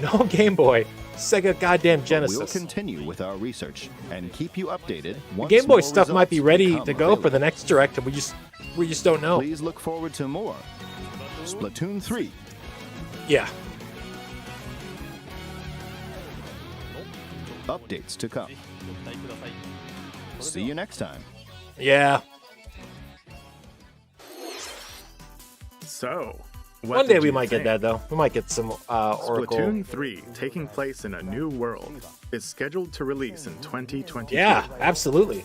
no Game Boy. Sega goddamn
We'll
Genesis.
continue with our research and keep you updated.
The
once
Game Boy
more
stuff might be
results
ready
become
to go for the
available.
next direct, and we just don't know.
Please look forward to more Splatoon 3.
Yeah.
Updates to come. See you next time.
Yeah.
So,
One day we might get that though. We might get some Oracle.
Splatoon 3, taking place in a new world, is scheduled to release in 2022.
Yeah, absolutely.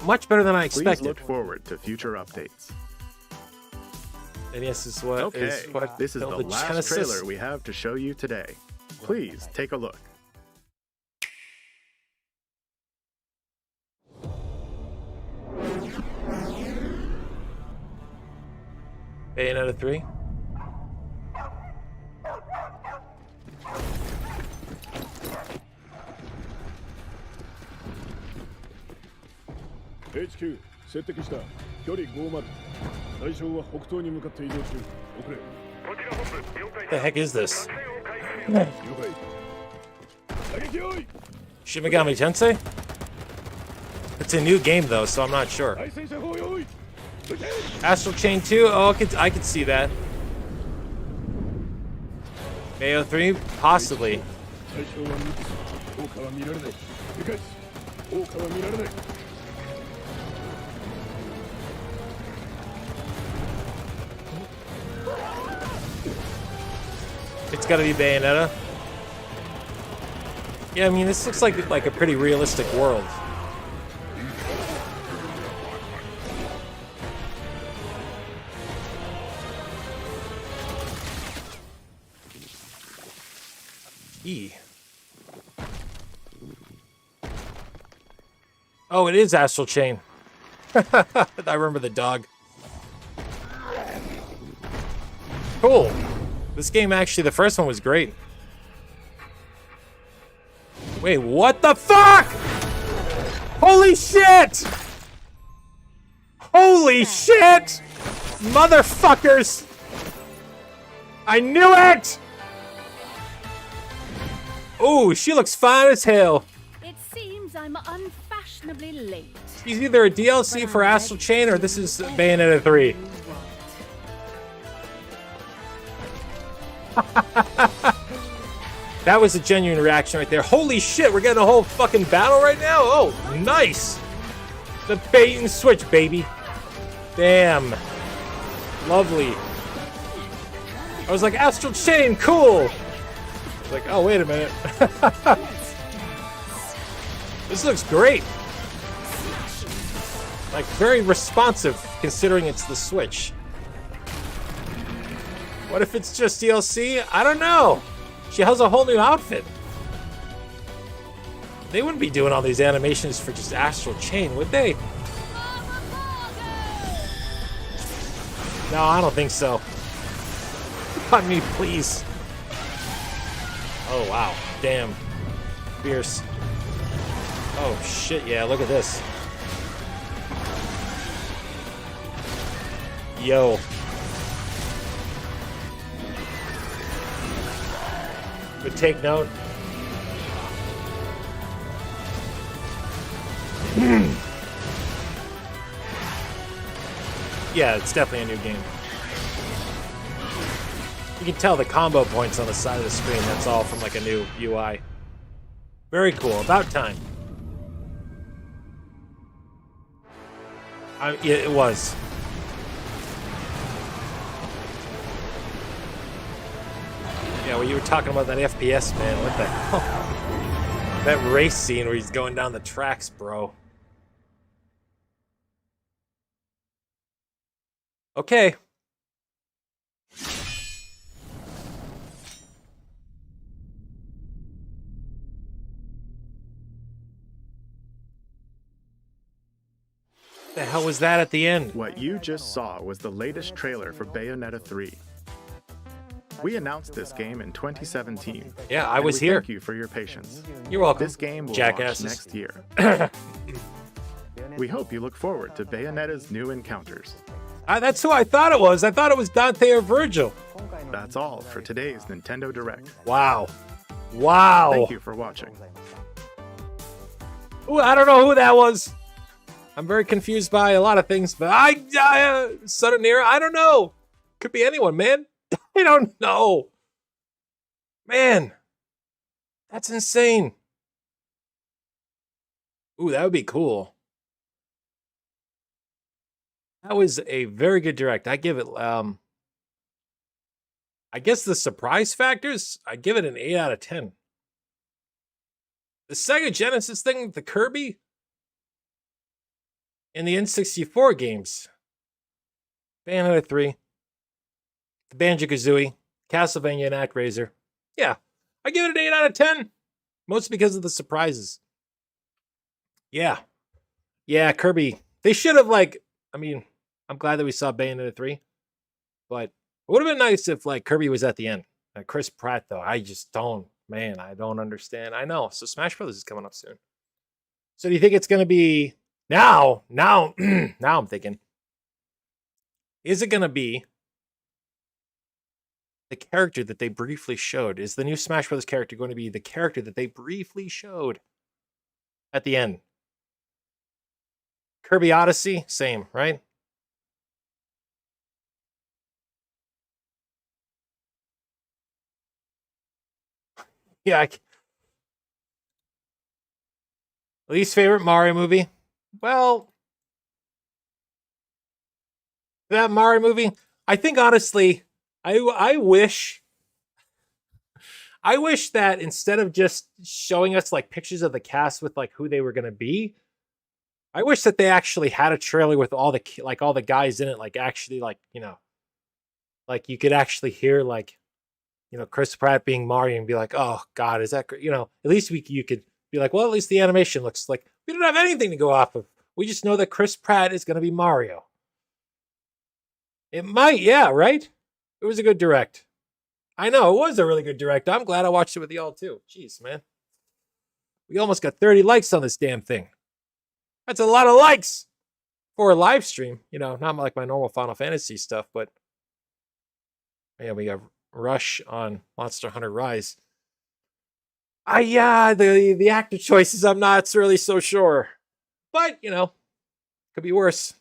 Much better than I
Please
expected.
look forward to future updates.
And this is what
Okay, this is
built
the last
Genesis.
trailer we have to show you today. Please take a look.
Bayonetta 3.
HQ 接敵した距離50対象は北東に向かって移動中遅れ
What the heck is this?
了解打撃用意
Shin Megami Tensei? It's a new game though, so I'm not sure.
対戦車砲用意
Astral Chain 2? Oh, I could see that. Bayo 3? Possibly.
対象は3つ効果は見られない理解効果は見られない
It's gotta be Bayonetta. Yeah, I mean, this looks like a pretty realistic world. E. Oh, it is Astral Chain. I remember the dog. Cool. This game actually, the first one was great. Wait, what the fuck? Holy shit! Holy shit! Motherfuckers! I knew it! Ooh, she looks fine as hell.
It seems I'm unfashionably late.
She's either a DLC for Astral Chain or this is Bayonetta 3. That was a genuine reaction right there. Holy shit, we're getting a whole fucking battle right now? Oh, nice. The bait and switch, baby. Damn. Lovely. I was like, Astral Chain, cool. I was like, oh, wait a minute. This looks great. Like, very responsive, considering it's the Switch. What if it's just DLC? I don't know. She has a whole new outfit. They wouldn't be doing all these animations for just Astral Chain, would they? No, I don't think so. Fuck me, please. Oh, wow. Damn. Fierce. Oh, shit, yeah, look at this. Yo. But take note. Yeah, it's definitely a new game. You can tell the combo points on the side of the screen. That's all from like a new UI. Very cool. About time. Yeah, it was. Yeah, well, you were talking about that FPS, man. What the hell? That race scene where he's going down the tracks, bro. Okay. The hell was that at the end?
What you just saw was the latest trailer for Bayonetta 3. We announced this game in 2017.
Yeah, I was here.
Thank you for your patience.
You're welcome.
This game will
Jackasses.
launch next year. We hope you look forward to Bayonetta's new encounters.
That's who I thought it was. I thought it was Dante or Virgil.
That's all for today's Nintendo Direct.
Wow. Wow.
Thank you for watching.
Ooh, I don't know who that was. I'm very confused by a lot of things, but Sudden Near, I don't know. Could be anyone, man. I don't know. Man, that's insane. Ooh, that would be cool. That was a very good direct. I give it, I guess the surprise factors, I give it an 8 out of 10. The Sega Genesis thing, the Kirby, and the N64 games. Bayonetta 3. The Banjo-Kazooie. Castlevania and ActRaiser. Yeah, I give it an 8 out of 10. Mostly because of the surprises. Yeah. Yeah, Kirby. They should have, like, I mean, I'm glad that we saw Bayonetta 3. But it would have been nice if, like, Kirby was at the end. Chris Pratt, though, I just don't. Man, I don't understand. I know. So Smash Brothers is coming up soon. So do you think it's going to be... Now I'm thinking, is it going to be the character that they briefly showed? Is the new Smash Bros. Character going to be the character that they briefly showed at the end? Kirby Odyssey, same, right? Yeah. Least favorite Mario movie? Well, that Mario movie, I think honestly, I wish that instead of just showing us like pictures of the cast with like who they were going to be, I wish that they actually had a trailer with all the guys in it, like actually like, you know, like you could actually hear like, you know, Chris Pratt being Mario and be like, oh God, is that, you know, at least you could be like, well, at least the animation looks like, we don't have anything to go off of. We just know that Chris Pratt is going to be Mario. It might, yeah, right? It was a good direct. I know, it was a really good direct. I'm glad I watched it with y'all too. Jeez, man. We almost got 30 likes on this damn thing. That's a lot of likes for a live stream. You know, not like my normal Final Fantasy stuff, but yeah, we got Rush on Monster Hunter Rise. The actor choices, I'm not really so sure. But, you know, could be worse.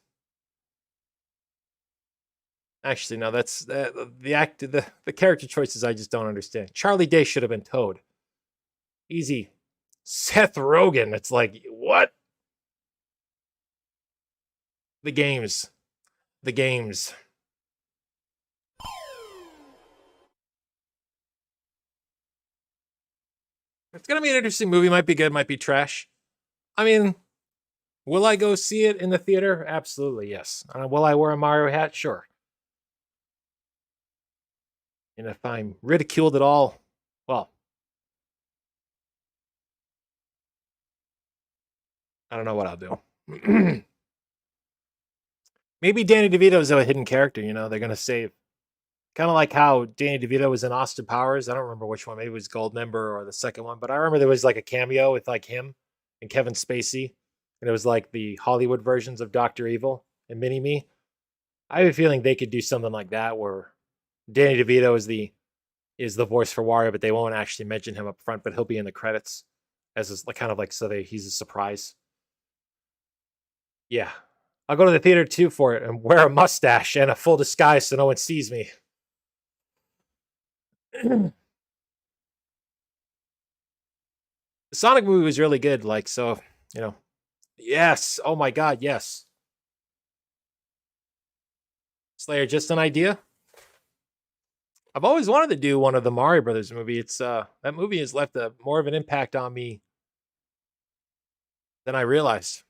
Actually, no, that's the character choices I just don't understand. Charlie Day should have been Toad. Easy. Seth Rogen, it's like, what? The games. It's going to be an interesting movie. Might be good, might be trash. I mean, Will I go see it in the theater? Absolutely, yes. Will I wear a Mario hat? Sure. And if I'm ridiculed at all, well, I don't know what I'll do. Maybe Danny DeVito is a hidden character, you know, they're going to save. Kind of like how Danny DeVito was in Austin Powers. I don't remember which one. Maybe it was Goldmember or the second one. But I remember there was like a cameo with like him and Kevin Spacey. And it was like the Hollywood versions of Dr. Evil and Mini-Me. I have a feeling they could do something like that where Danny DeVito is the voice for Wario, but they won't actually mention him up front, but he'll be in the credits as a, kind of like he's a surprise. Yeah. I'll go to the theater too for it and wear a mustache and a full disguise so no one sees me. The Sonic movie was really good. Like, so, you know, yes. Oh my God. Yes. Slayer, just an idea. I've always wanted to do one of the Mario Brothers movie. It's, that movie has left more of an impact on me than I realized.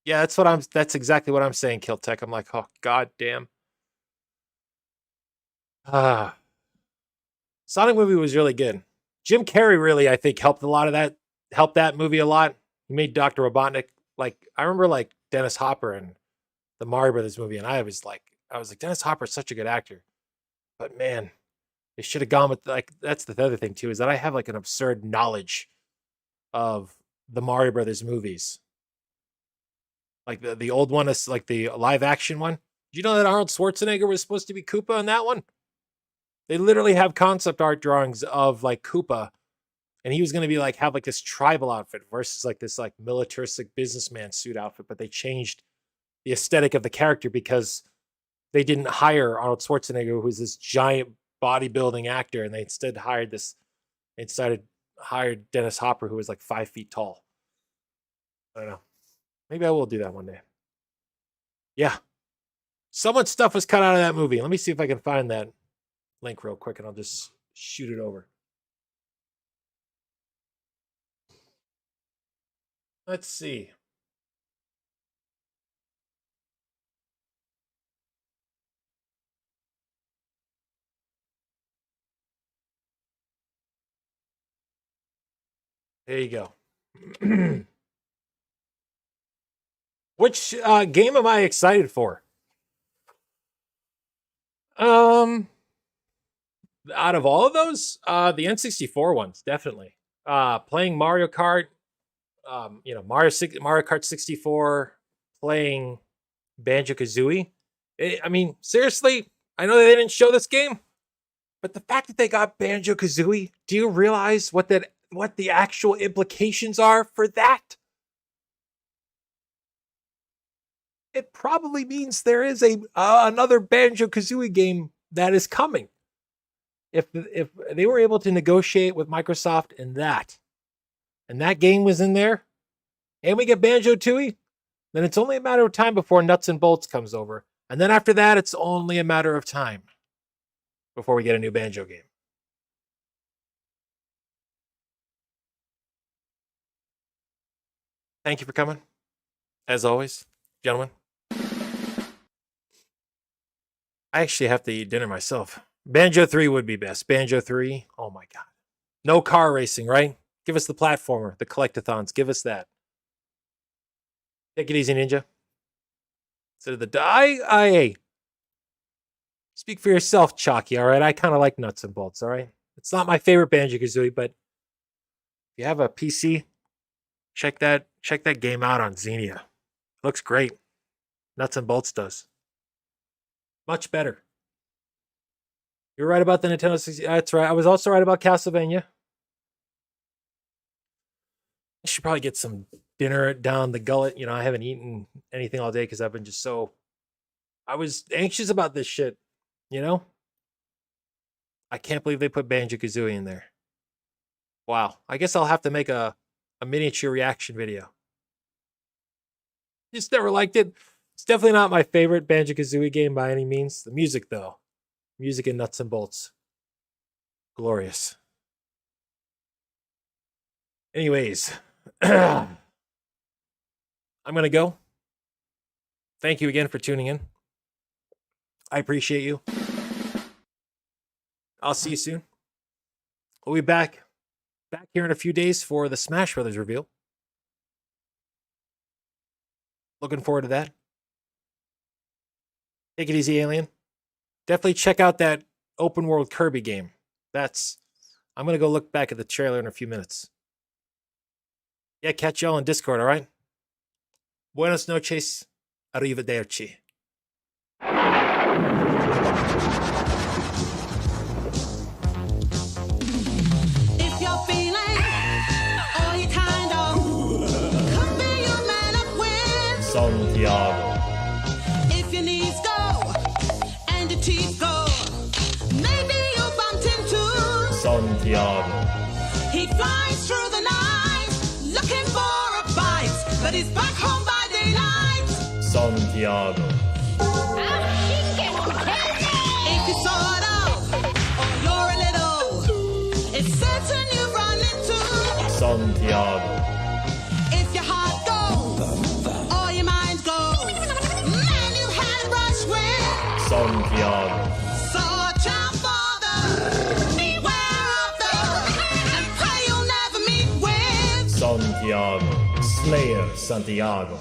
Yeah, that's exactly what I'm saying, Kiltech. I'm like, oh, God damn. Sonic movie was really good. Jim Carrey really, I think, helped that movie a lot. He made Dr. Robotnik, like, I remember like Dennis Hopper and the Mario Brothers movie, and I was like, Dennis Hopper's such a good actor. But man, they should have gone with, like, that's the other thing too, is that I have like an absurd knowledge of the Mario Brothers movies. Like the old one is like the live action one. Did you know that Arnold Schwarzenegger was supposed to be Koopa in that one? They literally have concept art drawings of like Koopa, and he was going to be like, have like this tribal outfit versus like this like militaristic businessman suit outfit, but they changed the aesthetic of the character because they didn't hire Arnold Schwarzenegger, who's this giant bodybuilding actor, and they instead hired hired Dennis Hopper, who was like 5 feet tall. I don't know. Maybe I will do that one day. Yeah. So much stuff was cut out of that movie. Let me see if I can find that link real quick, and I'll just shoot it over. Let's see. There you go. Which game am I excited for? Out of all of those, the N64 ones, definitely. Playing Mario Kart, Mario Kart 64, playing Banjo-Kazooie. I mean, seriously, I know they didn't show this game, but the fact that they got Banjo-Kazooie, do you realize what the actual implications are for that? It probably means there is another Banjo-Kazooie game that is coming. If they were able to negotiate with Microsoft and that game was in there, and we get Banjo-Tooie, then it's only a matter of time before Nuts and Bolts comes over. And then after that, it's only a matter of time before we get a new Banjo game. Thank you for coming. As always, gentlemen. I actually have to eat dinner myself. Banjo 3 would be best. Banjo 3, oh my God. No car racing, right? Give us the platformer, the collectathons. Give us that. Take it easy, Ninja. So I speak for yourself, Chalky, all right? I kind of like Nuts and Bolts, all right? It's not my favorite Banjo-Kazooie, but if you have a PC, check that game out on Xenia. It looks great. Nuts and Bolts does. Much better. You're right about the Nintendo 60. That's right. I was also right about Castlevania. I should probably get some dinner down the gullet. You know, I haven't eaten anything all day because I've been just I was anxious about this shit, you know? I can't believe they put Banjo-Kazooie in there. Wow. I guess I'll have to make a miniature reaction video. Just never liked it. It's definitely not my favorite Banjo-Kazooie game by any means. The music, though. Music in Nuts and Bolts. Glorious. Anyways. I'm going to go. Thank you again for tuning in. I appreciate you. I'll see you soon. We'll be back here in a few days for the Smash Brothers reveal. Looking forward to that. Take it easy, Alien. Definitely check out that open world Kirby game. I'm going to go look back at the trailer in a few minutes. Yeah, catch y'all on Discord, all right? Buenas noches. Arrivederci.
If you're feeling all you kind of could be your man up with
Santiago.
If your knees go and your teeth go, maybe you bumped into
Santiago.
He flies through the night looking for a bite, but he's back home by daylight.
Santiago.
If you sort of or you're a little, it's certain you run into
Santiago.
If your heart goes or your mind goes, man, you had a brush with
Santiago.
So watch out for the beware of the and pray you'll never meet with
Santiago. Slayer Santiago.